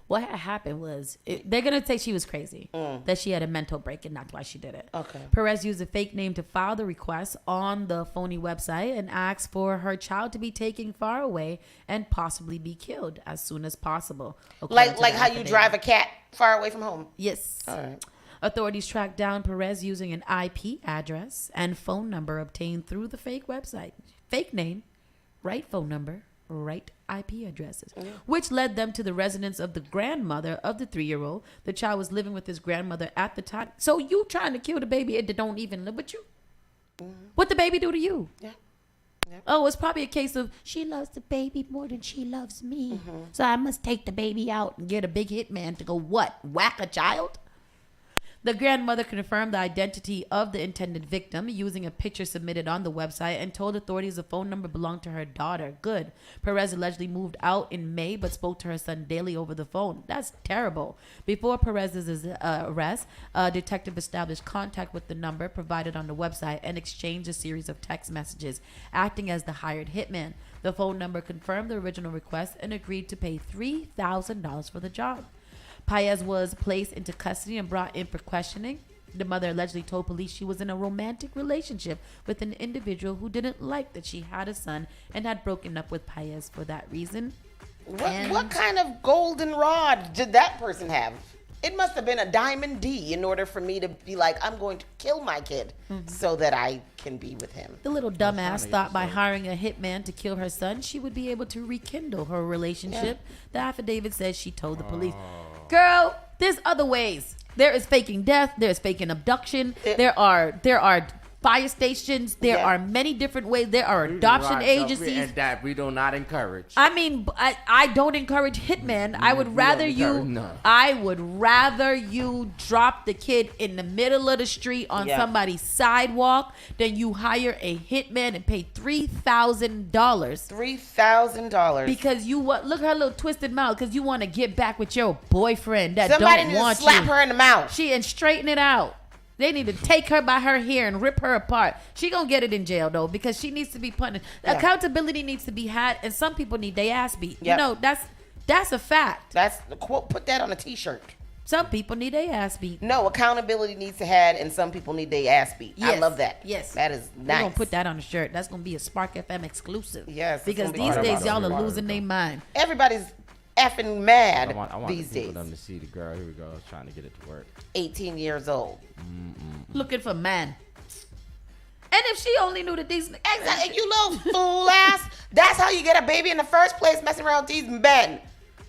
What had happened was, they're going to say she was crazy, that she had a mental break, and that's why she did it. Okay. Perez used a fake name to file the request on the phony website and asked for her child to be taken far away and possibly be killed as soon as possible. Like how you drive a cat far away from home? Yes. All right. Authorities tracked down Perez using an IP address and phone number obtained through the fake website. Fake name, right phone number, right IP addresses, which led them to the residence of the grandmother of the 3-year-old. The child was living with his grandmother at the time. So you trying to kill the baby that don't even live with you? What the baby do to you? Yeah. Oh, it's probably a case of she loves the baby more than she loves me. So I must take the baby out and get a big hitman to go what? Whack a child? The grandmother confirmed the identity of the intended victim using a picture submitted on the website and told authorities the phone number belonged to her daughter. Good. Perez allegedly moved out in May but spoke to her son daily over the phone. That's terrible. Before Perez's arrest, a detective established contact with the number provided on the website and exchanged a series of text messages, acting as the hired hitman. The phone number confirmed the original request and agreed to pay $3,000 for the job. Paez was placed into custody and brought in for questioning. The mother allegedly told police she was in a romantic relationship with an individual who didn't like that she had a son and had broken up with Paez for that reason. What kind of golden rod did that person have? It must have been a diamond D in order for me to be like, I'm going to kill my kid so that I can be with him. The little dumbass thought by hiring a hitman to kill her son, she would be able to rekindle her relationship. Yeah. The affidavit says she told the police, girl, there's other ways. There is faking death. There is faking abduction. There are fire stations. There are many different ways. There are adoption agencies. And that we do not encourage. I mean, I don't encourage hitmen. I would rather you drop the kid in the middle of the street on somebody's sidewalk than you hire a hitman and pay $3,000. $3,000. Because you look at her little twisted mouth because you want to get back with your boyfriend that Somebody don't want you. Somebody slap her in the mouth. And straighten it out. They need to take her by her hair and rip her apart. She gonna get it in jail though because she needs to be punished. Accountability needs to be had, and some people need their ass beat. You know, that's a fact. That's the quote. Put that on a T-shirt. Some people need their ass beat. No, accountability needs to had, and some people need their ass beat. Yes. I love that. Yes, that is nice. We're gonna put that on a shirt. That's gonna be a Spark FM exclusive. Yes, because these days y'all are losing their mind. Everybody's effing mad I want these days. Them to see the girl. Here we go. I was trying to get it to work. 18 years old. Looking for man. And if she only knew that these... Exactly. You little fool ass. That's how you get a baby in the first place, messing around with these men.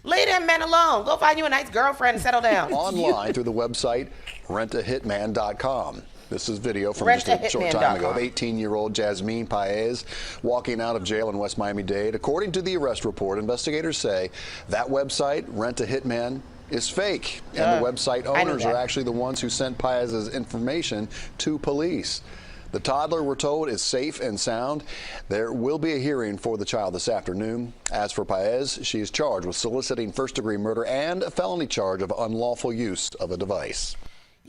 Leave them men alone. Go find you a nice girlfriend and settle down. Online through the website rentahitman.com. This is video from just a short time ago of 18-year-old Jasmine Paez walking out of jail in West Miami-Dade. According to the arrest report, investigators say that website, Rent a Hitman, is fake. And the website owners are actually the ones who sent Paez's information to police. The toddler, we're told, is safe and sound. There will be a hearing for the child this afternoon. As for Paez, she is charged with soliciting first-degree murder and a felony charge of unlawful use of a device.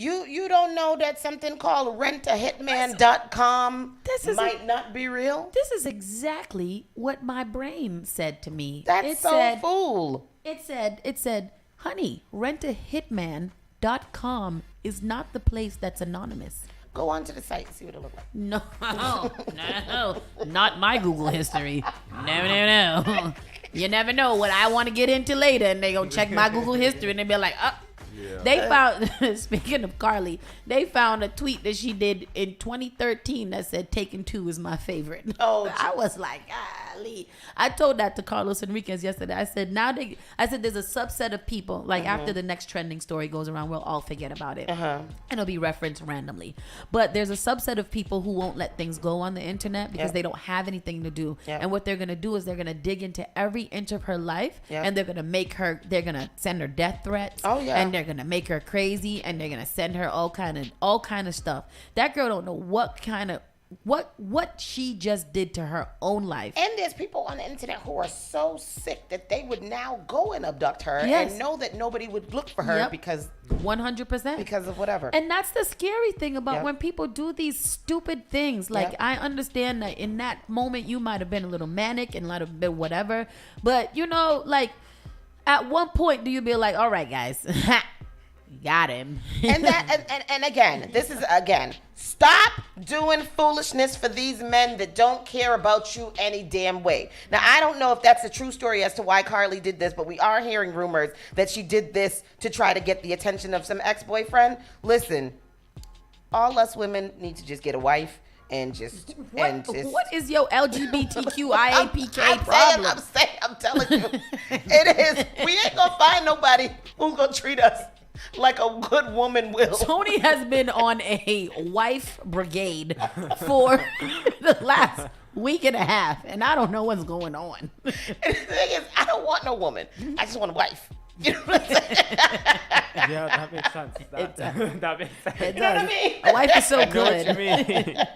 You don't know that something called rentahitman.com might not be real? This is exactly what my brain said to me. That's fool. It said, honey, rentahitman.com is not the place that's anonymous. Go on to the site and see what it looks like. No, not my Google history. No. You never know what I want to get into later, and they gonna check my Google history and they be like, They found, speaking of Carly, they found a tweet that she did in 2013 that said Taken 2 is my favorite. Oh, I was like, golly. I told that to Carlos Enriquez yesterday. I said, there's a subset of people, like after the next trending story goes around, we'll all forget about it. And it'll be referenced randomly. But there's a subset of people who won't let things go on the internet because they don't have anything to do. And what they're going to do is they're going to dig into every inch of her life and they're going to send her death threats. And they're gonna make her crazy and they're gonna send her all kind of stuff. That girl don't know what she just did to her own life. And there's people on the internet who are so sick that they would now go and abduct her and know that nobody would look for her because 100% because of whatever. And that's the scary thing about when people do these stupid things. Like I understand that in that moment you might have been a little manic and might have been whatever, but like at one point do you be like, all right guys, got him. and again, this is stop doing foolishness for these men that don't care about you any damn way. Now, I don't know if that's a true story as to why Carly did this, but we are hearing rumors that she did this to try to get the attention of some ex-boyfriend. Listen, all us women need to just get a wife and just what is your LGBTQIAPK problem? I'm telling you, it is. We ain't gonna find nobody who's gonna treat us like a good woman will. Tony has been on a wife brigade for the last week and a half, and I don't know what's going on. And the thing is, I don't want no woman. I just want a wife. You know what I'm saying? Yeah, that makes sense. That makes sense. It You know what I mean? A wife is so good. I know what you mean.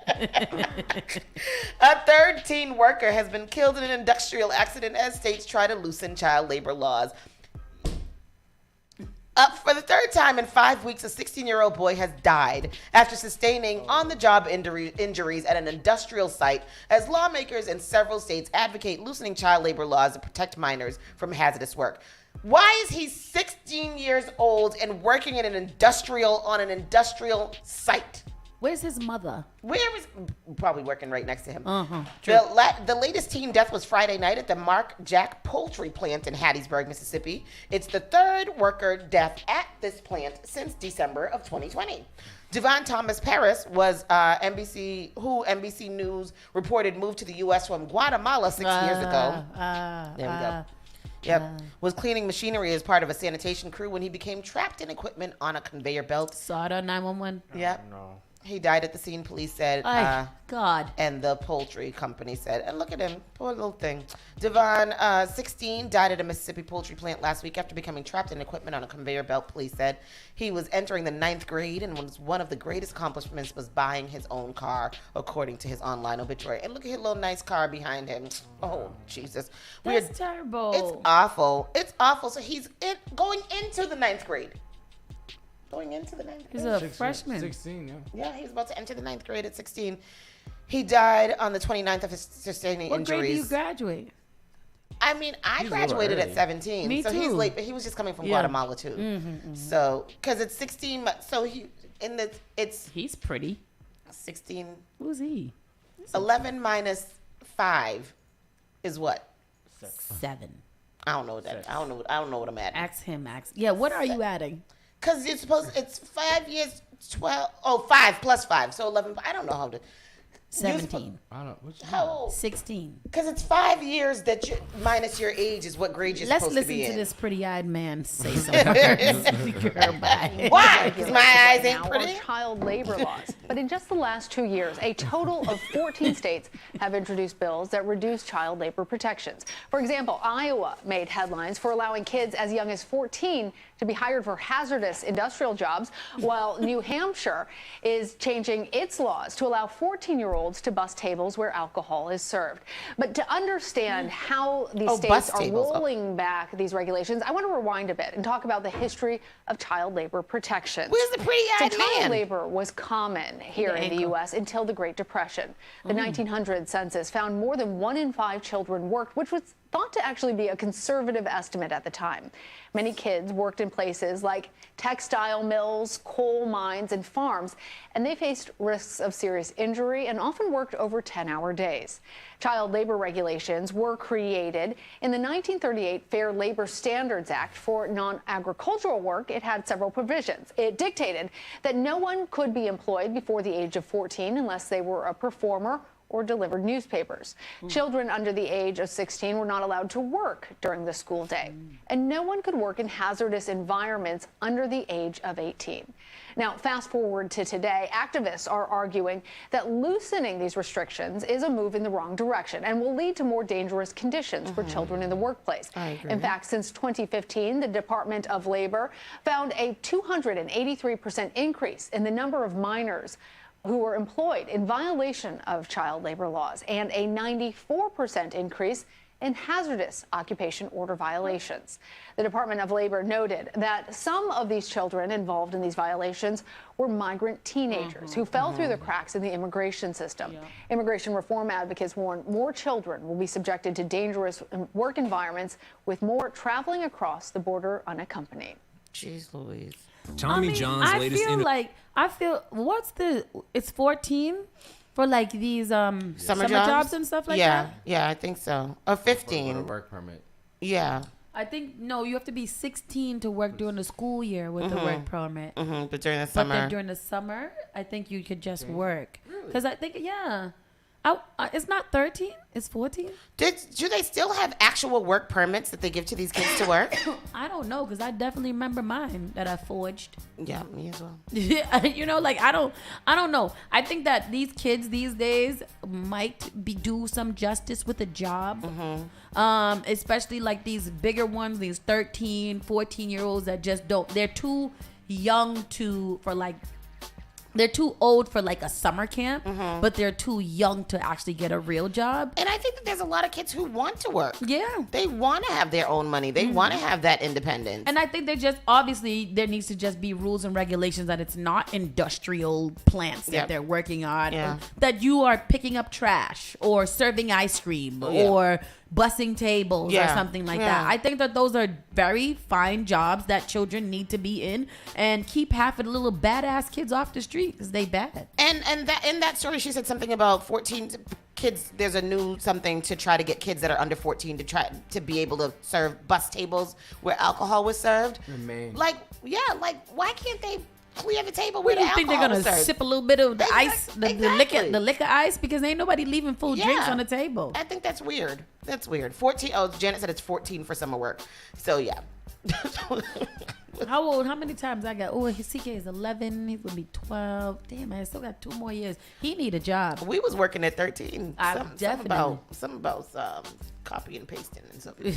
A third teen worker has been killed in an industrial accident as states try to loosen child labor laws. For the third time in 5 weeks, a 16-year-old boy has died after sustaining on-the-job injuries at an industrial site as lawmakers in several states advocate loosening child labor laws to protect minors from hazardous work. Why is he 16 years old and working on an industrial site? Where's his mother? Where is probably working right next to him? True. The latest teen death was Friday night at the Mark Jack Poultry Plant in Hattiesburg, Mississippi. It's the third worker death at this plant since December of 2020. Devon Thomas Paris was NBC News reported moved to the U.S. from Guatemala 6 years ago. There we go. Yep. Was cleaning machinery as part of a sanitation crew when he became trapped in equipment on a conveyor belt. Saw it on 911. Yep. No. He died at the scene, police said. God. And the poultry company said. And look at him. Poor little thing. Devon, 16, died at a Mississippi poultry plant last week after becoming trapped in equipment on a conveyor belt, police said. He was entering the 9th grade and was one of the greatest accomplishments was buying his own car, according to his online obituary. And look at his little nice car behind him. Oh, Jesus. That's terrible. It's awful. It's awful. So he's going into the 9th grade. Going into the 9th grade. He's a freshman. 16, yeah. Yeah, he's about to enter the 9th grade at 16. He died on the 29th of his sustaining What injuries. grade do you graduate? I mean, I graduated at 17. Me so too. he's late, but he was just coming from Guatemala too. So, because it's 16, so he's pretty. 16. Who's he? 11 minus 5 is what? 7. I don't know what that. I don't know what I'm adding. Ask him. Yeah, what are you adding? Because you're supposed. It's 5 years. 12. Oh, 5 plus 5. So 11. I don't know how to. 17. I don't. How old? 16. Because it's 5 years that you minus your age is what grade you're supposed to be in. Let's listen to this pretty-eyed man say something. Why? Because my eyes ain't pretty. Child labor laws. But in just the last 2 years, a total of 14 states have introduced bills that reduce child labor protections. For example, Iowa made headlines for allowing kids as young as 14 to be hired for hazardous industrial jobs, while New Hampshire is changing its laws to allow 14-year-olds to bus tables where alcohol is served. But to understand how these states are rolling back these regulations, I want to rewind a bit and talk about the history of child labor protections. Where's the pretty-eyed Child man? labor was common here in the U.S. until the Great Depression. The 1900 census found more than 1 in 5 children worked, which was thought to actually be a conservative estimate at the time. Many kids worked in places like textile mills, coal mines, and farms, and they faced risks of serious injury and often worked over 10-hour days. Child labor regulations were created in the 1938 Fair Labor Standards Act for non-agricultural work. It had several provisions. It dictated that no one could be employed before the age of 14 unless they were a performer or delivered newspapers. Children under the age of 16 were not allowed to work during the school day, and no one could work in hazardous environments under the age of 18. Now, fast forward to today, activists are arguing that loosening these restrictions is a move in the wrong direction and will lead to more dangerous conditions for children in the workplace. In fact, since 2015, the Department of Labor found a 283% increase in the number of minors who were employed in violation of child labor laws and a 94% increase in hazardous occupation order violations. The Department of Labor noted that some of these children involved in these violations were migrant teenagers who fell through the cracks in the immigration system. Immigration reform advocates warn more children will be subjected to dangerous work environments with more traveling across the border unaccompanied. Jeez Louise. Tommy John's latest it's 14 for like these summer jobs and stuff like that? Yeah, I think so. Or 15. A work permit. Yeah. I think, no, you have to be 16 to work during the school year with the work permit. But during the summer. But then during the summer, I think you could just work. Because I think, it's not 13, it's 14. Do they still have actual work permits that they give to these kids to work? I don't know, because I definitely remember mine that I forged. Yeah, me as well. Yeah, I don't know. I think that these kids these days might do some justice with a job. Especially like these bigger ones, these 13, 14-year-olds that just don't, they're too young for like they're too old for like a summer camp, but they're too young to actually get a real job. And I think that there's a lot of kids who want to work. Yeah. They want to have their own money. They want to have that independence. And I think they just, obviously, there needs to just be rules and regulations that it's not industrial plants that they're working on. Yeah. That you are picking up trash or serving ice cream or bussing tables or something like that. I think that those are very fine jobs that children need to be in, and keep half of the little badass kids off the street because they bad. And that in that story, she said something about 14 kids. There's a new something to try to get kids that are under 14 to try to be able to serve bus tables where alcohol was served. Like why can't they clear the table where the alcohol think they're gonna was served? sip a little bit of the ice, the liquor ice, because ain't nobody leaving full drinks on the table. I think that's weird. That's weird. 14. Oh, Janet said it's 14 for summer work. So yeah. How old? How many times I got? Oh, his CK is 11. He's gonna be 12. Damn, I still got 2 more years. He need a job. We was working at 13. Definitely. Something about copy and pasting and something.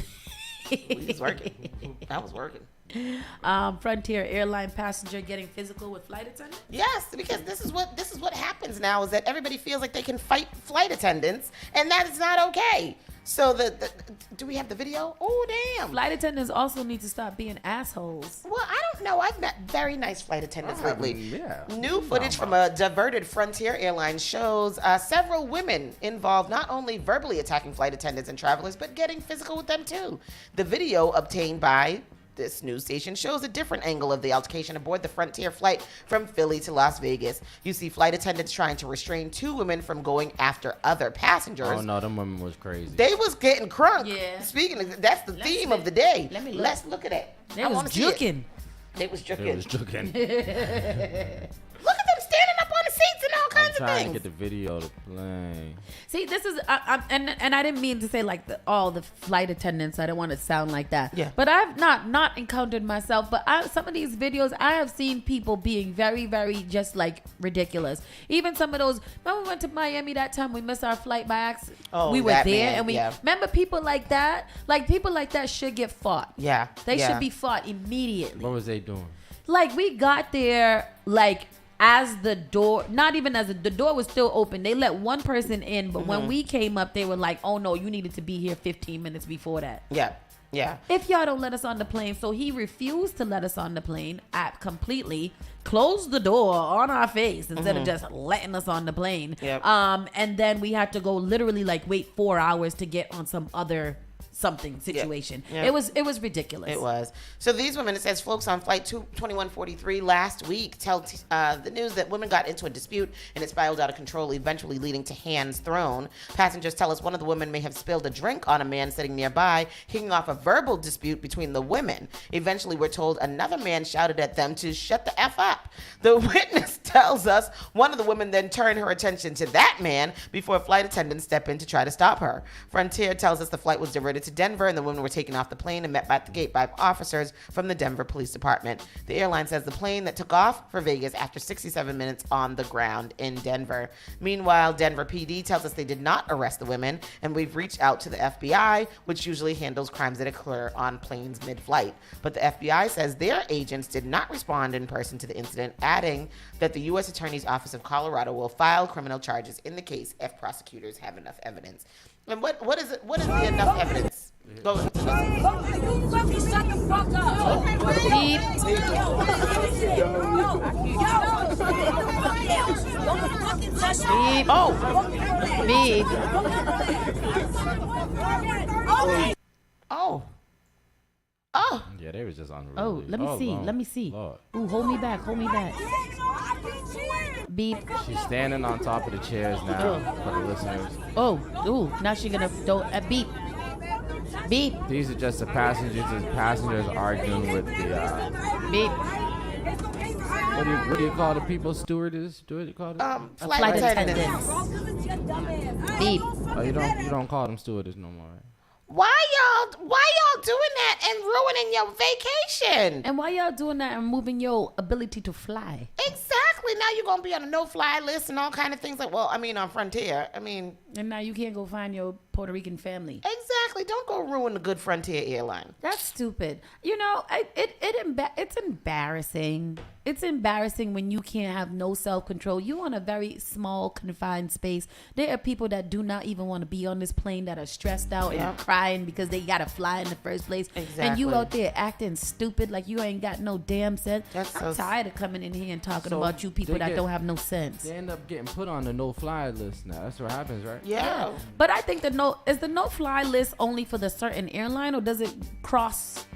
We was working. I was working. Frontier airline passenger getting physical with flight attendant? Yes, because this is what happens now, is that everybody feels like they can fight flight attendants, and that is not okay. So do we have the video? Oh, damn. Flight attendants also need to stop being assholes. Well, I don't know. I've met very nice flight attendants lately. Yeah. New footage from a diverted Frontier Airlines shows several women involved not only verbally attacking flight attendants and travelers, but getting physical with them too. The video obtained by this news station shows a different angle of the altercation aboard the Frontier flight from Philly to Las Vegas. You see flight attendants trying to restrain 2 women from going after other passengers. Oh no, them women was crazy. They was getting crunk. Yeah. Speaking of, that's the theme of the day. Let's look at it. They was juking. They was juking. Look at them standing up on the seats and all kinds of trying things. to get the video to play. See, this is and I didn't mean to say like all the flight attendants. I don't want to sound like that. Yeah. But I've not encountered myself. But some of these videos, I have seen people being very, very just like ridiculous. Even some of those. Remember we went to Miami that time? We missed our flight by accident. Oh, we were that there, man, and we yeah. remember people like that. Like people like that should get fought. Yeah. They yeah. should be fought immediately. What was they doing? Like we got there like as the door, not even as the door was still open. They let one person in, but when we came up, they were like, "Oh no, you needed to be here 15 minutes before that." Yeah. Yeah. If y'all don't let us on the plane, so he refused to let us on the plane. Completely closed the door on our face instead of just letting us on the plane. Yep. And then we had to go literally like wait 4 hours to get on some other something situation. Yep. It was ridiculous. It was. So these women, it says folks on flight 2143 last week tell the news that women got into a dispute and it spiraled out of control, eventually leading to hands thrown. Passengers tell us one of the women may have spilled a drink on a man sitting nearby, kicking off a verbal dispute between the women. Eventually, we're told another man shouted at them to shut the F up. The witness tells us one of the women then turned her attention to that man before flight attendants step in to try to stop her. Frontier tells us the flight was diverted to Denver and the women were taken off the plane and met at the gate by officers from the Denver Police Department. The airline says the plane that took off for Vegas after 67 minutes on the ground in Denver. Meanwhile, Denver PD tells us they did not arrest the women, and we've reached out to the FBI, which usually handles crimes that occur on planes mid-flight. But the FBI says their agents did not respond in person to the incident, adding that the U.S. Attorney's Office of Colorado will file criminal charges in the case if prosecutors have enough evidence. And what is it? What is the enough evidence? Go ahead. Shut the fuck up. Beep. Beep. Oh. Beep. Oh. Oh. Yeah, they was just unruly. Oh, let me see. Lord. Let me see. Lord. Ooh, hold me back. Hold me back. Beep. She's standing on top of the chairs now for the listeners. Oh, ooh. Now she gonna throw a beep. Beep. These are just the passengers. The passengers arguing with the. Beep. What do you call the people? Stewardess? Do you call them? Flight attendants. Beep. Oh, you don't call them stewardess no more. Right? Why y'all doing that and ruining your vacation? And why y'all doing that and moving your ability to fly? Exactly. Now you're gonna be on a no-fly list and all kind of things. Like, well, I mean, on Frontier. I mean, and now you can't go find your Puerto Rican family. Exactly. Don't go ruin the good Frontier airline. That's stupid. You know, it's embarrassing. It's embarrassing when you can't have no self-control. You on a very small, confined space. There are people that do not even want to be on this plane that are stressed out and crying because they got to fly in the first place. Exactly. And you out there acting stupid like you ain't got no damn sense. I'm tired of coming in here and talking about you people that don't have no sense. They end up getting put on the no-fly list now. That's what happens, right? Yeah. But I think is the no-fly list only for the certain airline, or does it cross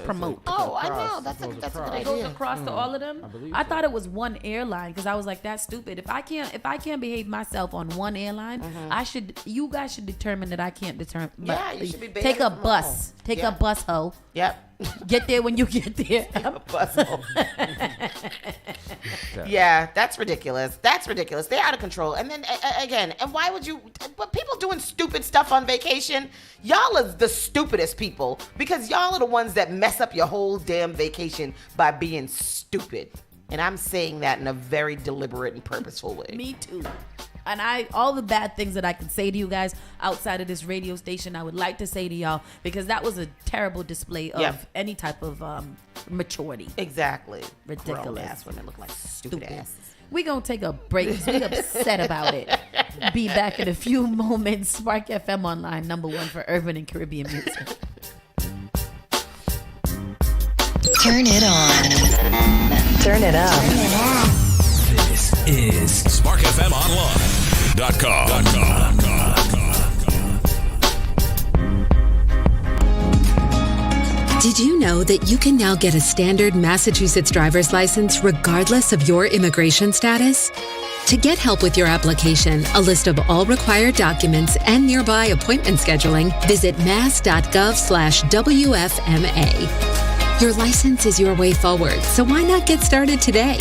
promote? I know. That's a good idea. It goes across to all of them. I thought it was one airline because I was like, that's stupid. If I can't behave myself on one airline, you guys should determine that I can't determine. Yeah, you should be take a bus. Take a bus, ho. Yep. Get there when you get there. Yeah, that's ridiculous. That's ridiculous. They're out of control. And then again, and why would you? But people doing stupid stuff on vacation, y'all are the stupidest people because y'all are the ones that mess up your whole damn vacation by being stupid. And I'm saying that in a very deliberate and purposeful way. Me too. And all the bad things that I can say to you guys outside of this radio station, I would like to say to y'all, because that was a terrible display of any type of maturity. Exactly. Ridiculous. Grown ass women look like stupid asses. We gonna take a break because we upset about it. Be back in a few moments. Spark FM Online, #1 for urban and Caribbean music. Turn it on. Turn it up. This is SparkFMOnline.com. Did you know that you can now get a standard Massachusetts driver's license regardless of your immigration status? To get help with your application, a list of all required documents, and nearby appointment scheduling, visit mass.gov/WFMA. Your license is your way forward, so why not get started today?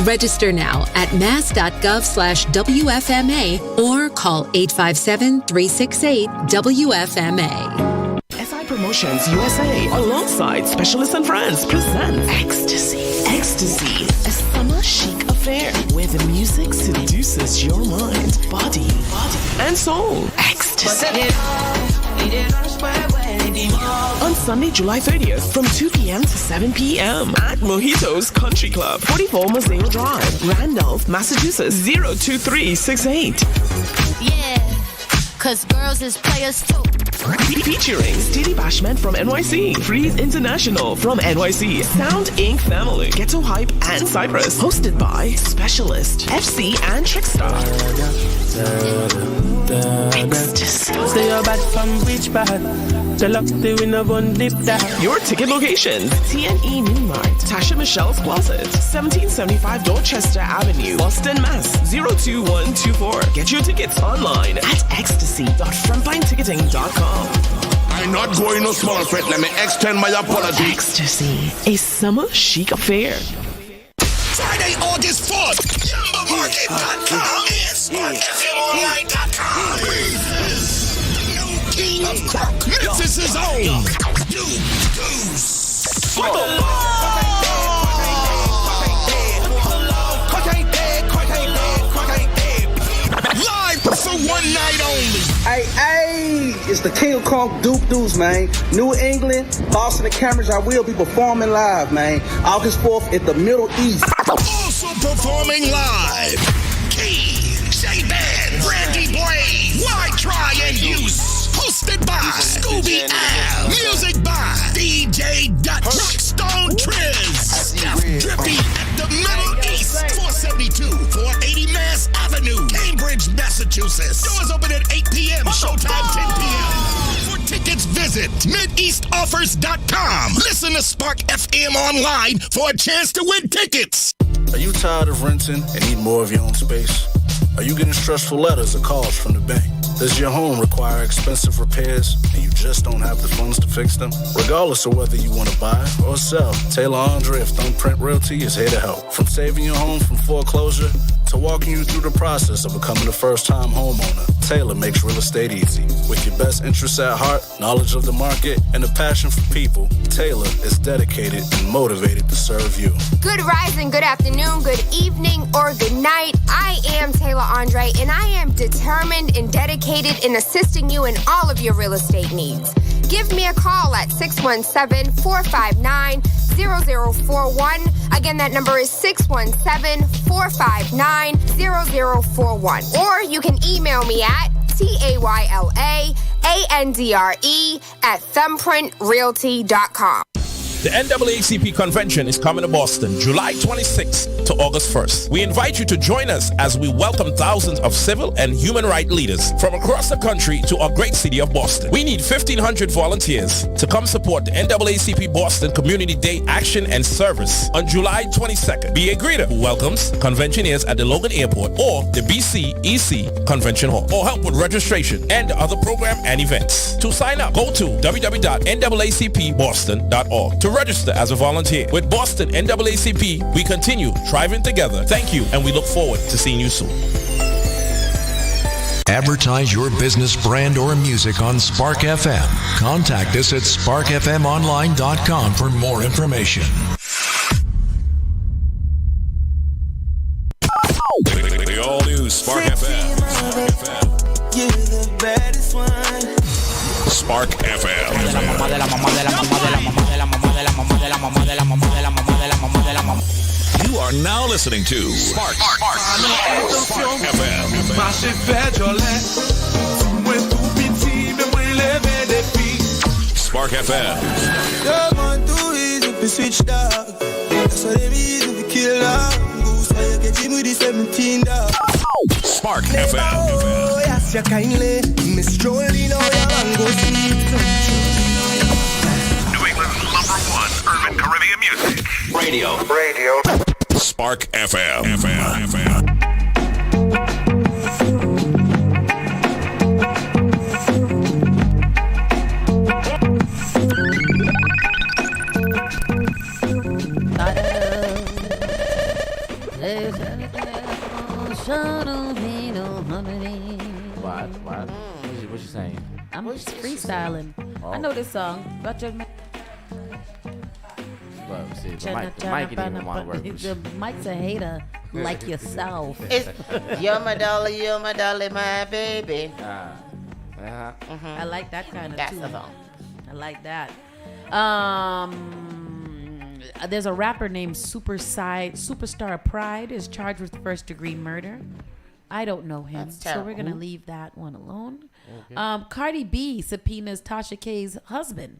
Register now at mass.gov/WFMA or call 857-368-WFMA. Promotions USA, alongside Specialists and Friends, presents Ecstasy. Ecstasy, a summer chic affair where the music seduces your mind, body, and soul. Ecstasy. On Sunday, July 30th, from 2 p.m. to 7 p.m. at Mojito's Country Club, 44 Mosaic Drive, Randolph, Massachusetts, 02368. Yeah, 'cause girls is players too. Featuring Steely Bashment from NYC, Freeze International from NYC, Sound Inc. Family, Ghetto Hype, and Cypress. Hosted by Specialist, FC, and Trickstar. Say you're bad from which bad. Tell up the winner one dip that. Your ticket location: TNE Mini-Mart, Tasha Michelle's Closet, 1775 Dorchester Avenue, Boston, Mass. 02124. Get your tickets online at ecstasy.frontlineticketing.com. I'm not going no small threat. Let me extend my apology. Ecstasy, a summer chic affair. Friday, August 4th, YumberMarket.com and SparkFMOnline.com. New king of crock, Memphis' own. Deuce. Live for one night only. Hey, it's the King of Kong Duke Deuce, man. New England, Boston, and Cambridge, I will be performing live, man. August 4th at the Middle East. Also performing live, King, J-Band, Brandy Blaze, Why Try and Use. Hosted by Scooby Al. Music by DJ Dutch. Rockstone Triz. Steph Drippy at the Middle East. 472 480 Mass Avenue, Cambridge, Massachusetts. Doors open at 8 p.m. Showtime 10 p.m. For tickets, visit MidEastOffers.com. Listen to Spark FM Online for a chance to win tickets. Are you tired of renting and need more of your own space? Are you getting stressful letters or calls from the bank? Does your home require expensive repairs and you just don't have the funds to fix them? Regardless of whether you want to buy or sell, Taylor Andre of Thumbprint Realty is here to help. From saving your home from foreclosure to to walking you through the process of becoming a first-time homeowner. Taylor makes real estate easy. With your best interests at heart, knowledge of the market, and a passion for people, Taylor is dedicated and motivated to serve you. Good rising, good afternoon, good evening, or good night. I am Taylor Andre, and I am determined and dedicated in assisting you in all of your real estate needs. Give me a call at 617-459-0041. Again, that number is 617-459-0041. Or you can email me at TAYLAANDRE@thumbprintrealty.com. The NAACP convention is coming to Boston July 26th to August 1st. We invite you to join us as we welcome thousands of civil and human rights leaders from across the country to our great city of Boston. We need 1,500 volunteers to come support the NAACP Boston Community Day Action and Service on July 22nd. Be a greeter who welcomes conventioneers at the Logan Airport or the BCEC Convention Hall, or help with registration and other program and events. To sign up, go to www.naacpboston.org to register as a volunteer. With Boston NAACP, we continue thriving together. Thank you, and we look forward to seeing you soon. Advertise your business, brand, or music on Spark FM. Contact us at sparkfmonline.com for more information. The all-new Spark FM. You're the baddest one. Spark FM. You are now listening to Spark FM. Spark FM. Spark FM. You kindly Miss Strolling on your New England's #1 urban Caribbean music. Radio. Spark FM. What you saying? I'm just freestyling. Oh. I know this song. But see, the mic didn't even want to work. The mic's a hater like yourself. It's you're my dolly, my baby. I like that kind of That's tune. the song. I like that. There's a rapper named Superstar Pride is charged with first-degree murder. I don't know him, so we're gonna leave that one alone. Okay. Cardi B subpoenas Tasha K's husband.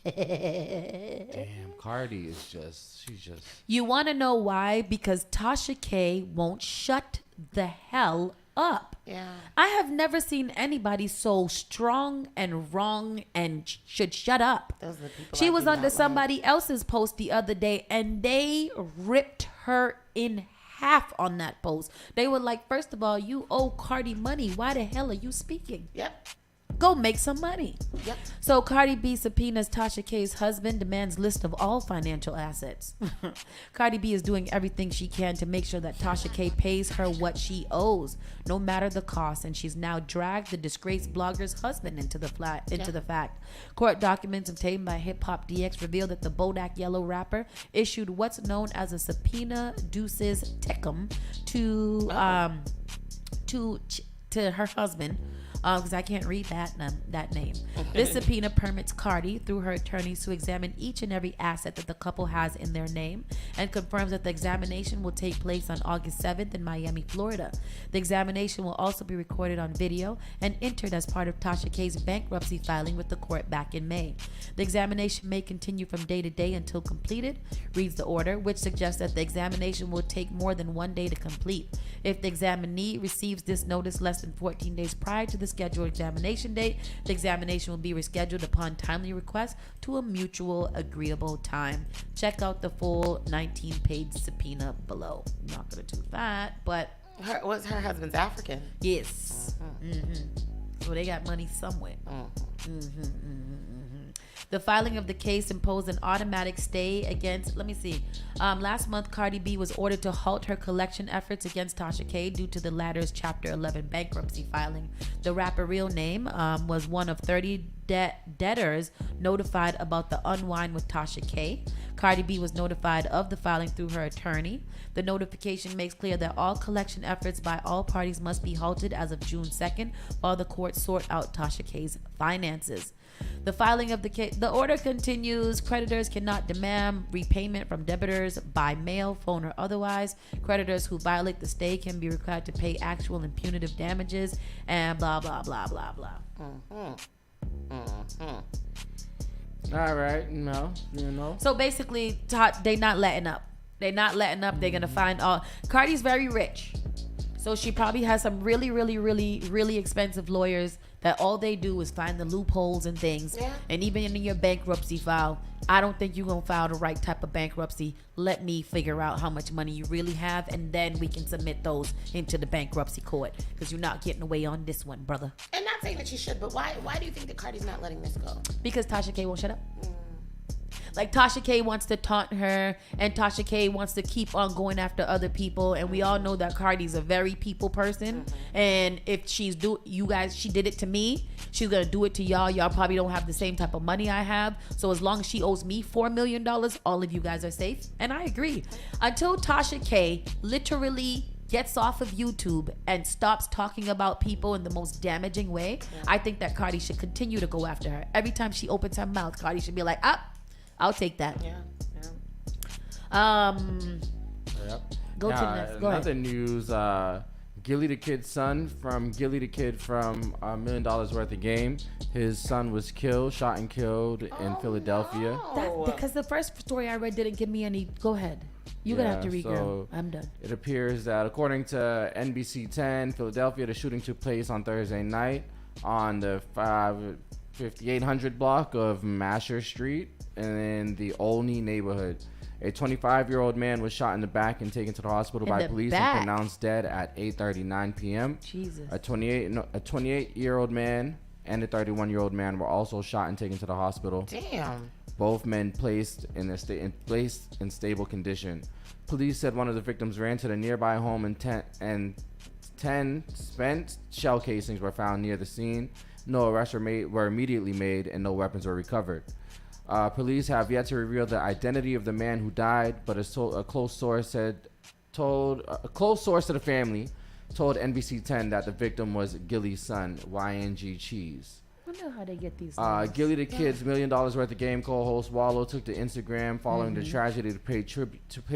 Damn, Cardi is she's just. You want to know why? Because Tasha K won't shut the hell up. Yeah. I have never seen anybody so strong and wrong and should shut up. Those are the people She I was do under not somebody else's post the other day, and they ripped her in half on that post. They were like, first of all, you owe Cardi money. Why the hell are you speaking? Yep. Go make some money. Yep. So Cardi B subpoenas Tasha K's husband, demands list of all financial assets. Cardi B is doing everything she can to make sure that Tasha K pays her what she owes, no matter the cost, and she's now dragged the disgraced blogger's husband into the fact. Court documents obtained by Hip Hop DX reveal that the Bodak Yellow rapper issued what's known as a subpoena duces tecum to her husband. Because I can't read that name. This subpoena permits Cardi, through her attorneys, to examine each and every asset that the couple has in their name, and confirms that the examination will take place on August 7th in Miami, Florida. The examination will also be recorded on video and entered as part of Tasha K's bankruptcy filing with the court back in May. The examination may continue from day to day until completed, reads the order, which suggests that the examination will take more than 1 day to complete. If the examinee receives this notice less than 14 days prior to the scheduled examination date, the examination will be rescheduled upon timely request to a mutual agreeable time. Check out the full 19-page subpoena below. I'm not going to do that, but... her husband's African? Yes. So they got money somewhere. The filing of the case imposed an automatic stay against, let me see. Last month, Cardi B was ordered to halt her collection efforts against Tasha K due to the latter's Chapter 11 bankruptcy filing. The rapper real name was one of 30 debtors notified about the unwind with Tasha K. Cardi B was notified of the filing through her attorney. The notification makes clear that all collection efforts by all parties must be halted as of June 2nd while the court sort out Tasha K's finances. The filing of the case, the order continues. Creditors cannot demand repayment from debtors by mail, phone, or otherwise. Creditors who violate the stay can be required to pay actual and punitive damages, and blah, blah, blah, blah, blah. All right, you know. So basically, they not letting up. They're not letting up. They're gonna find all. Cardi's very rich, so she probably has some really, really, really, really expensive lawyers that all they do is find the loopholes and things. Yeah. And even in your bankruptcy file, I don't think you're gonna file the right type of bankruptcy. Let me figure out how much money you really have, and then we can submit those into the bankruptcy court, because you're not getting away on this one, brother. And not saying that she should, but why do you think that Cardi's not letting this go? Because Tasha K won't shut up. Like, Tasha K wants to taunt her, and Tasha K wants to keep on going after other people, and we all know that Cardi's a very people person, and if she did it to me, she's gonna do it to y'all. Y'all probably don't have the same type of money I have, so as long as she owes me $4 million, all of you guys are safe. And I agree. Until Tasha K literally gets off of YouTube and stops talking about people in the most damaging way, I think that Cardi should continue to go after her. Every time she opens her mouth, Cardi should be like, I'll take that. Yeah. Go to the next. Go another ahead. news. Gilly the Kid's son from Gilly the Kid from $1 Million Worth of Game. His son was shot and killed in Philadelphia. Because the first story I read didn't give me any. Go ahead. You're going to have to read, girl. I'm done. It appears that according to NBC 10, Philadelphia, the shooting took place on Thursday night on the 5800 block of Masher Street in the Olney neighborhood. A 25-year-old man was shot in the back and taken to the hospital by police and pronounced dead at 8:39 p.m. Jesus. A 28-year-old man and a 31-year-old man were also shot and taken to the hospital. Damn. Both men placed in stable condition. Police said one of the victims ran to the nearby home and 10 spent shell casings were found near the scene. No arrests were immediately made, and no weapons were recovered. Police have yet to reveal the identity of the man who died, but a close source to the family told NBC 10 that the victim was Gilly's son, YNG Cheese. I wonder how they get these. Gilly the Kid's $1 Million Worth of Game co-host Wallow took to Instagram following the tragedy to pay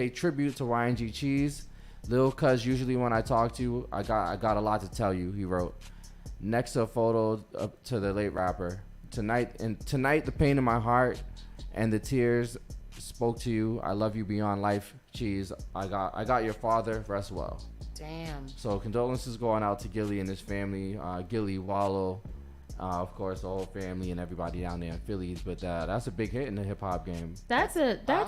tribute to YNG Cheese. Lil Cuz, usually when I talk to you, I got a lot to tell you, he wrote. Next to a photo to the late rapper. Tonight, the pain in my heart and the tears spoke to you. I love you beyond life, Cheese. I got your father. Rest well. Damn. So condolences going out to Gilly and his family. Gilly, Wallow, of course, the whole family and everybody down there in Phillies. But that's a big hit in the hip hop game. That's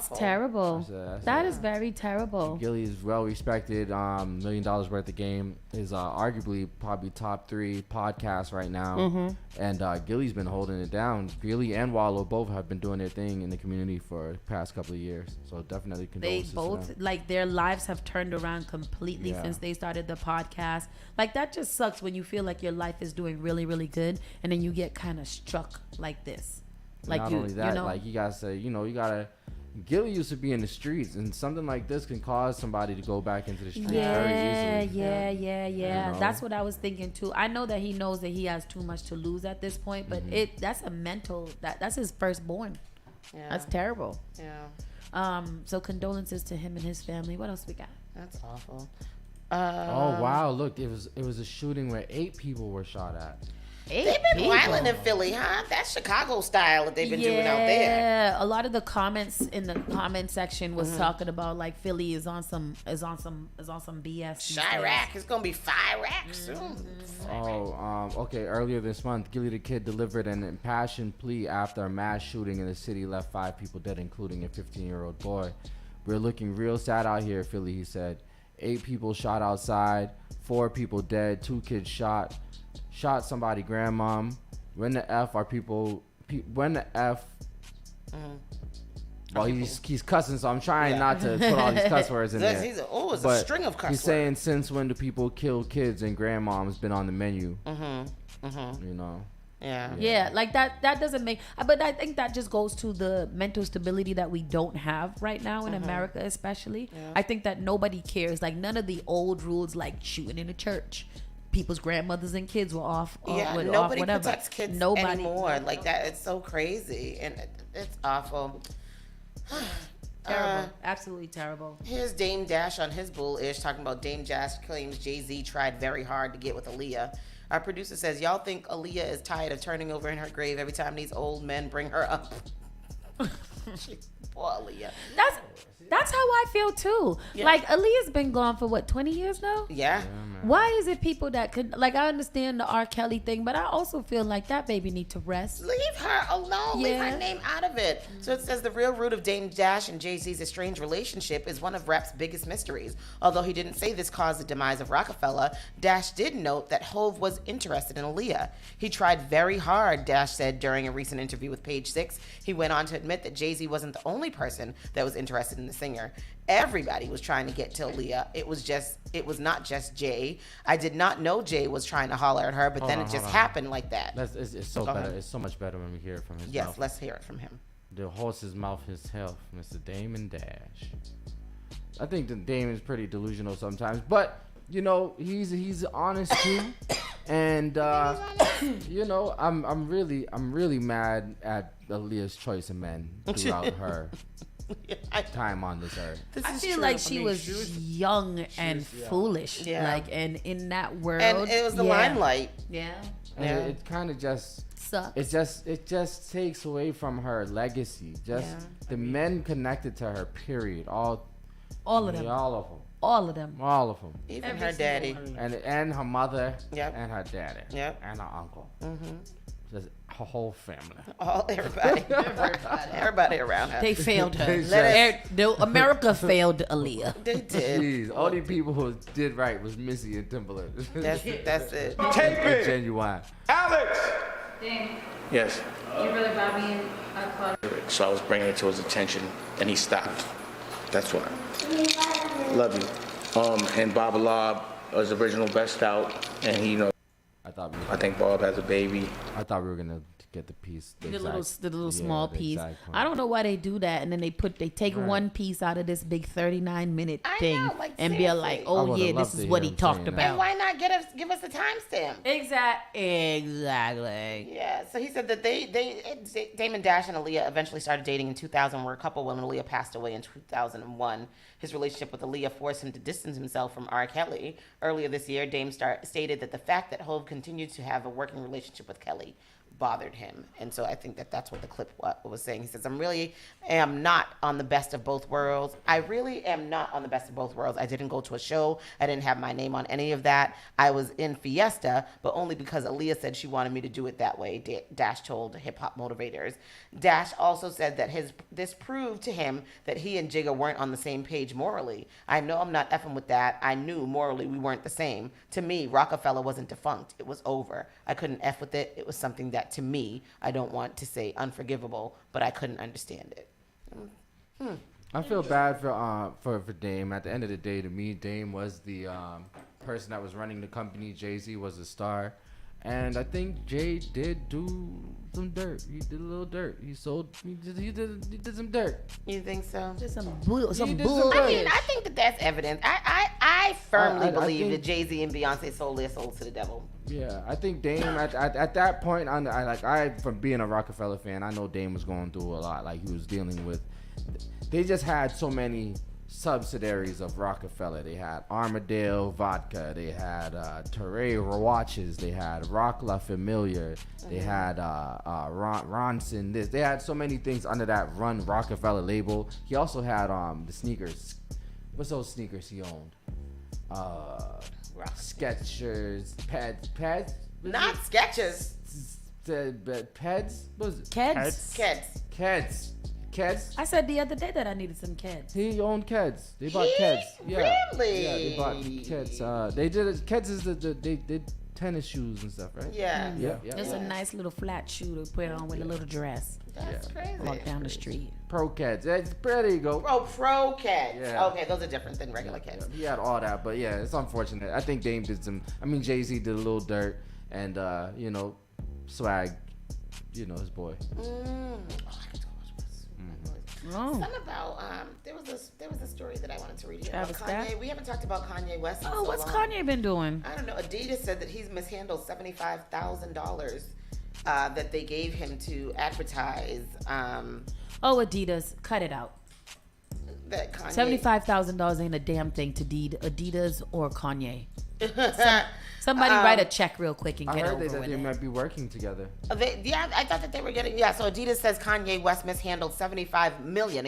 terrible. That is very terrible. Gilly is well respected. $1 Million Worth of Game is arguably probably top 3 podcasts right now. And Gilly's been holding it down. Gilly and Wallow both have been doing their thing in the community for the past couple of years. So definitely condolences. They both, like, their lives have turned around completely since they started the podcast. Like, that just sucks when you feel like your life is doing really, really good, and then you get kind of struck like this. Like, not only that, like, you gotta say, you gotta. Gilly used to be in the streets, and something like this can cause somebody to go back into the streets very easily. Yeah. That's what I was thinking too. I know that he knows that he has too much to lose at this point, but that's a mental. That's his firstborn. Yeah. That's terrible. Yeah. So condolences to him and his family. What else we got? That's awful. Oh wow! Look, it was a shooting where 8 people were shot at. They've been wilding in Philly, huh? That's Chicago style that they've been doing out there. Yeah, a lot of the comments in the comment section was talking about, like, Philly is on some BS. Chirac, it's gonna be Chirac soon. Okay. Earlier this month, Gilly the Kid delivered an impassioned plea after a mass shooting in the city left 5 people dead, including a 15-year-old boy. We're looking real sad out here, Philly, he said. 8 people shot outside, 4 people dead, 2 kids shot somebody grandmom. When the F Well, he's cussing, so I'm trying not to put all these cuss words in there. It's a string of cuss words. He's saying, since when do people kill kids and grandmoms been on the menu? You know? Yeah, like that doesn't make, but I think that just goes to the mental stability that we don't have right now in America, especially. I think that nobody cares. Like, none of the old rules, like shooting in a church, people's grandmothers and kids were off. Nobody protects kids anymore. Like that, it's so crazy, and it's awful. Terrible. Absolutely terrible. Here's Dame Dash on his bullish talking about Dame Dash claims Jay-Z tried very hard to get with Aaliyah. Our producer says, y'all think Aaliyah is tired of turning over in her grave every time these old men bring her up? Poor Aaliyah. That's how I feel too. Yeah. Like, Aaliyah's been gone for what, 20 years now? Yeah. Why is it people that could, like, I understand the R. Kelly thing, but I also feel like that baby need to rest. Leave her alone. Leave her name out of it. So it says the real root of Dame Dash and Jay-Z's estranged relationship is one of rap's biggest mysteries. Although he didn't say this caused the demise of Rockefeller, Dash did note that Hov was interested in Aaliyah. He tried very hard, Dash said during a recent interview with Page Six. He went on to admit that Jay-Z wasn't the only person that was interested in the singer. Everybody was trying to get to Aaliyah. It was not just Jay. I did not know Jay was trying to holler at her, but then it just happened like that. It's so better. It's so much better when we hear it from his mouth. Yes, let's hear it from him. The horse's mouth, his health, Mr. Damon Dash. I think the Damon is pretty delusional sometimes, but you know he's honest too, and you know I'm really mad at Aaliyah's choice of men throughout her time on this earth. I feel like she was young and foolish, like, and in that world, and it was the limelight. And it kind of just sucks. It just takes away from her legacy. The men connected to her. Period. All of them. All of them. Even her daddy. And her mother. And her daddy. And her uncle. Just her whole family. Everybody around her. They failed her. America failed Aaliyah. They did. Jeez, only people who did right was Missy and Timberland. That's it. Tape it. Genuine. Alex! Dang. Yes. You really brought me in a club. So I was bringing it to his attention, and he stopped. That's why. Love you. And Bob Lob was original best out, and he, you know. I think Bob has a baby. I thought we were gonna get the piece. The little small piece. I don't know why they do that, and then they take one piece out of this big 39-minute thing and be like, "Oh yeah, this is what he talked about." And why not give us the timestamp? Exactly. Yeah. So he said that Damon Dash and Aaliyah eventually started dating in 2000. Were a couple when Aaliyah passed away in 2001. His relationship with Aaliyah forced him to distance himself from R. Kelly. Earlier this year, Dame stated that the fact that Hov continued to have a working relationship with Kelly bothered him. And so I think that's what the clip was saying. He says, I am not on the best of both worlds. I really am not on the best of both worlds. I didn't go to a show. I didn't have my name on any of that. I was in Fiesta, but only because Aaliyah said she wanted me to do it that way, Dash told Hip Hop Motivators. Dash also said that this proved to him that he and Jigga weren't on the same page morally. I know I'm not effing with that. I knew morally we weren't the same. To me, Rockefeller wasn't defunct. It was over. I couldn't F with it. It was something that, to me, I don't want to say unforgivable, but I couldn't understand it. I feel bad for Dame. At the end of the day, to me, Dame was the person that was running the company. Jay-Z was a star. And I think Jay did do some dirt. He did a little dirt. He did some dirt. You think so? Just some bull. I mean, I think that's evidence. I firmly believe that Jay-Z and Beyonce sold their souls to the devil. Yeah, I think Dame at that point, from being a Rockefeller fan, I know Dame was going through a lot. Like, he was dealing with. They just had so many subsidiaries of Rockefeller. They had Armadale Vodka. They had Thur watches. They had Rock La Familia. They had Ronson. They had so many things under that Run Rockefeller label. He also had the sneakers. What's those sneakers he owned? Skechers, Pads. Not Skechers. Pads. What was it? Keds. Keds. I said the other day that I needed some Keds. He owned Keds. They bought Keds. Yeah. Really? Yeah, they bought Keds. They did it. Keds is they did tennis shoes and stuff, right? Yeah. It's a nice little flat shoe to put on with a little dress. That's crazy. Walk down the street. Pro Cats. There you go. Oh, Pro Cats. Yeah. Okay, those are different than regular cats. He had all that, but yeah, it's unfortunate. I think Dame did some. I mean, Jay-Z did a little dirt, and you know, Swag, you know, his boy. Something about there was a story that I wanted to read about Travis Kanye. Scott? We haven't talked about Kanye West. In so What's long. Kanye been doing? I don't know. Adidas said that he's mishandled $75,000 that they gave him to advertise. Adidas, cut it out. That Kanye $75,000 ain't a damn thing to Adidas or Kanye. Somebody write a check real quick and get over with it. They might be working together. I thought that they were getting. Yeah, so Adidas says Kanye West mishandled $75 million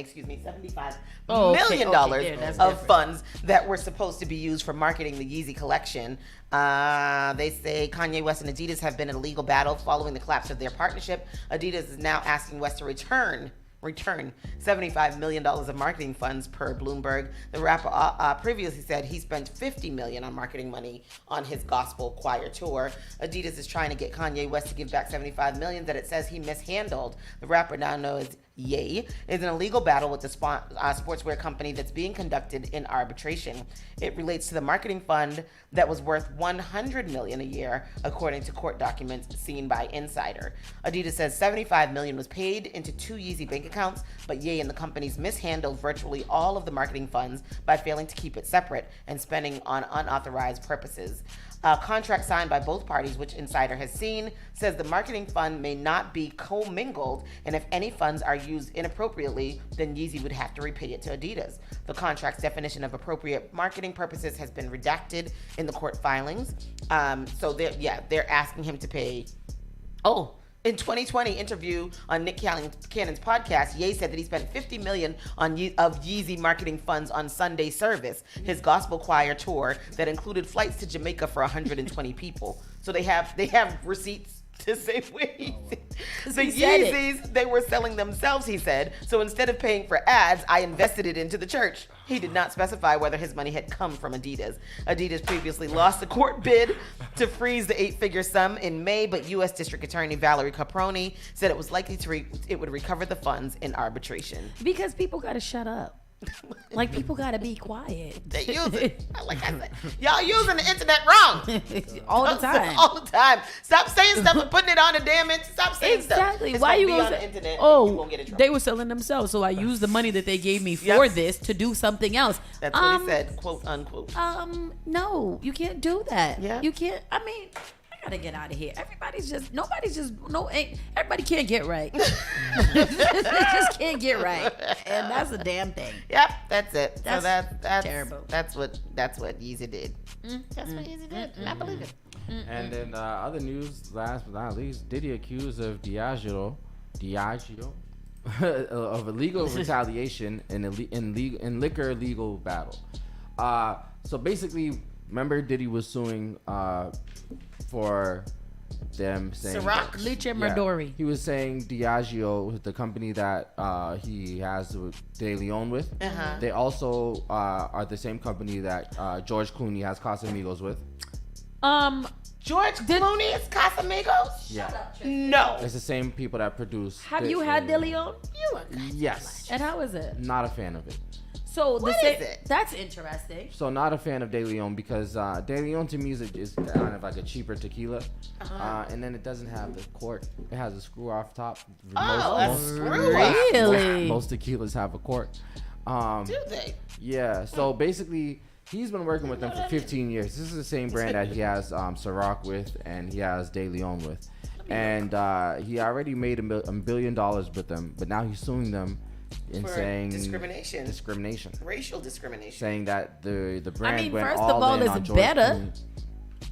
of funds that were supposed to be used for marketing the Yeezy collection. They say Kanye West and Adidas have been in a legal battle following the collapse of their partnership. Adidas is now asking West to return $75 million of marketing funds per Bloomberg. The rapper previously said he spent $50 million on marketing money on his gospel choir tour. Adidas is trying to get Kanye West to give back $75 million that it says he mishandled. The rapper, now known as Ye, is in a legal battle with the sportswear company that's being conducted in arbitration. It relates to the marketing fund that was worth $100 million a year, according to court documents seen by Insider. Adidas says $75 million was paid into 2 Yeezy bank accounts, but Ye and the companies mishandled virtually all of the marketing funds by failing to keep it separate and spending on unauthorized purposes. A contract signed by both parties, which Insider has seen, says the marketing fund may not be commingled, and if any funds are used inappropriately, then Yeezy would have to repay it to Adidas. The contract's definition of appropriate marketing purposes has been redacted in the court filings. So they're asking him to pay. In 2020 interview on Nick Cannon's podcast, Ye said that he spent $50 million of Yeezy marketing funds on Sunday service, his gospel choir tour that included flights to Jamaica for 120 people. So they have receipts to say where the Yeezys they were selling themselves, he said. So instead of paying for ads, I invested it into the church. He did not specify whether his money had come from Adidas. Adidas previously lost the court bid to freeze the 8-figure sum in May, but U.S. District Attorney Valerie Caproni said it was likely it would recover the funds in arbitration. Because people got to shut up. Like, people gotta be quiet. They use it. Like I said, y'all using the internet wrong. All the time. All the time. Stop saying stuff and putting it on the damn internet. Stop saying stuff. Exactly. It's Why you be gonna on say, the internet? And you won't get in trouble. they were selling themselves, so I used the money that they gave me for this to do something else. That's what he said, quote unquote. No, you can't do that. Yeah. You can't. I mean, I gotta get out of here. Everybody can't get right. They just can't get right, and that's a damn thing. Yep, that's it. That's, so that's terrible. That's what Yeezy did. That's what Yeezy did. And I believe it. And then other news, last but not least, Diddy accused of Diageo of illegal retaliation in liquor legal battle. So basically, remember Diddy was suing for them saying Ciroc, Lucha Midori. He was saying Diageo, the company that he has De Leon with. They also are the same company that George Clooney has Casamigos with. George Clooney is Casamigos? Yeah. No. It's the same people that produce. Have you had De Leon? Yes. And how is it? Not a fan of it. So What is it? That's interesting. So not a fan of De Leon because De Leon to me is kind of like a cheaper tequila, and then it doesn't have the cork. It has a screw off top. Really? Most tequilas have a cork. Do they? Yeah. So basically, he's been working with them for 15 years. This is the same brand that he has Ciroc with, and he has De Leon with, and he already made $1 billion with them, but now he's suing them. In saying discrimination, racial discrimination, saying that the brand went first all of all, in it's on George better. Clooney.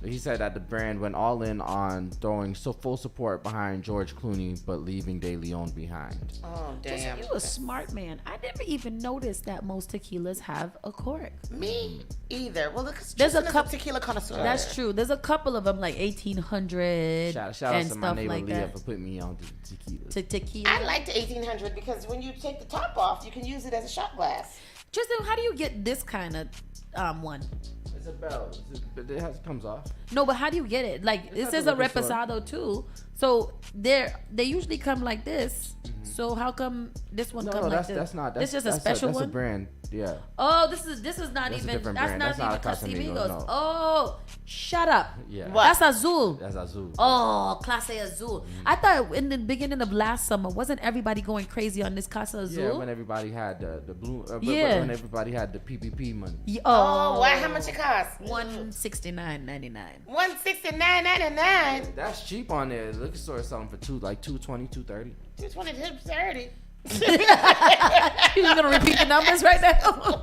He said that the brand went all in on throwing full support behind George Clooney, but leaving De Leon behind. Oh damn! You a smart man. I never even noticed that most tequilas have a cork. Me either. Well, there's a couple tequila connoisseur. That's true. There's a couple of them like 1800. Shout and out to stuff my neighbor like Leah that. for putting me on tequila. Tequila. I like the 1800 because when you take the top off, you can use it as a shot glass. Tristan, how do you get this kind of one? It's a bell. It comes off. No, but how do you get it? Like, this is a reposado too. So they usually come like this. So how come this one come like this? That's not. This is just a special one. That's a brand. Yeah. Oh, this is not That's even. a different That's brand. not That's even not a Casamigos. Casamigos, no. Oh, shut up. Yeah. What? That's Azul. That's Azul. Oh, Clase Azul. I thought in the beginning of last summer, wasn't everybody going crazy on this Casa Azul? Yeah, when everybody had the blue. Yeah. When everybody had the PPP money. Why? How much it cost? $169.99. $169.99. That's cheap on there. The liquor store is selling for $220, $230. $220, You're gonna repeat the numbers right now.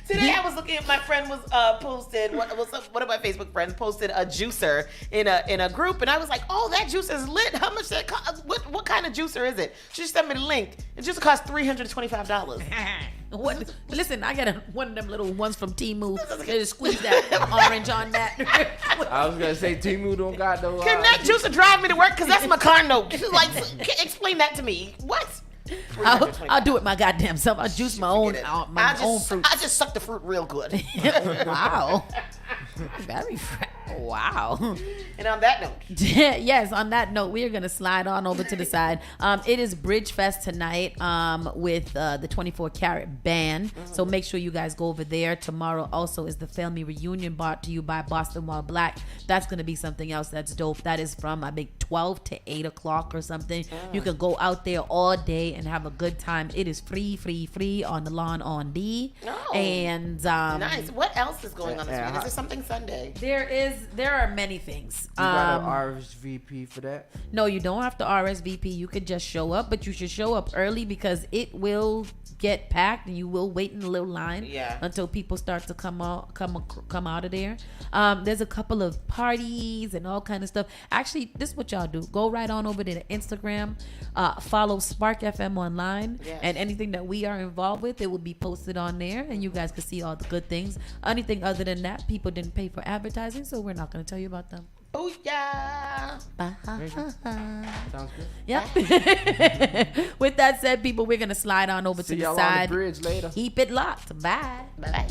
Today I was looking at, my friend was posted one of my Facebook friends posted a juicer in a group, and I was like, oh, that juicer is lit. How much that cost? What kind of juicer is it? She sent me the link. The juicer cost $325. What? Listen, I got one of them little ones from Temu. They just squeeze that orange on that. I was gonna say Temu don't got no. Can that juicer drive me to work? Cause that's my car note. Like, explain that to me. What? I'll do it my goddamn self. I'll juice my own fruit. I just suck the fruit real good. Wow. Very wow. And on that note. Yes, on that note, we are going to slide on over to the side. It is Bridge Fest tonight with the 24 Karat Band. So make sure you guys go over there. Tomorrow also is the family reunion brought to you by Boston While Black. That's going to be something else that's dope. That is from, I think, 12 to 8 o'clock or something. You can go out there all day and have a good time. It is free on the lawn on D. Oh, and nice. What else is going on this week? Is there something Sunday? There are many things. You got an RSVP for that? No, you don't have to RSVP. You could just show up, but you should show up early because it will get packed and you will wait in a little line until people start to come out of there. There's a couple of parties and all kind of stuff. Actually, this is what y'all do. Go right on over to the Instagram. Follow Spark FM online, and anything that we are involved with, it will be posted on there, and you guys can see all the good things. Anything other than that, people didn't pay for advertising, so we're not going to tell you about them. Oh yeah. Sounds good. Yep. With that said, people, we're gonna slide on over to the y'all side. on the bridge later. Keep it locked. Bye. Bye.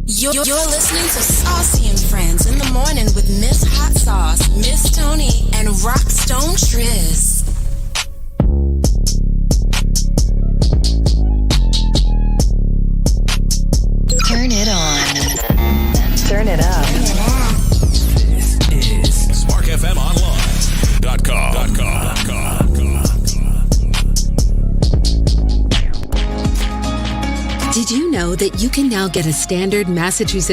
You're listening to Saucy and Friends in the morning with Miss Hot Sauce, Miss Tony, and Rockstone Triz. Turn it on. Turn it up. This is SparkFMOnline.com. Did you know that you can now get a standard Massachusetts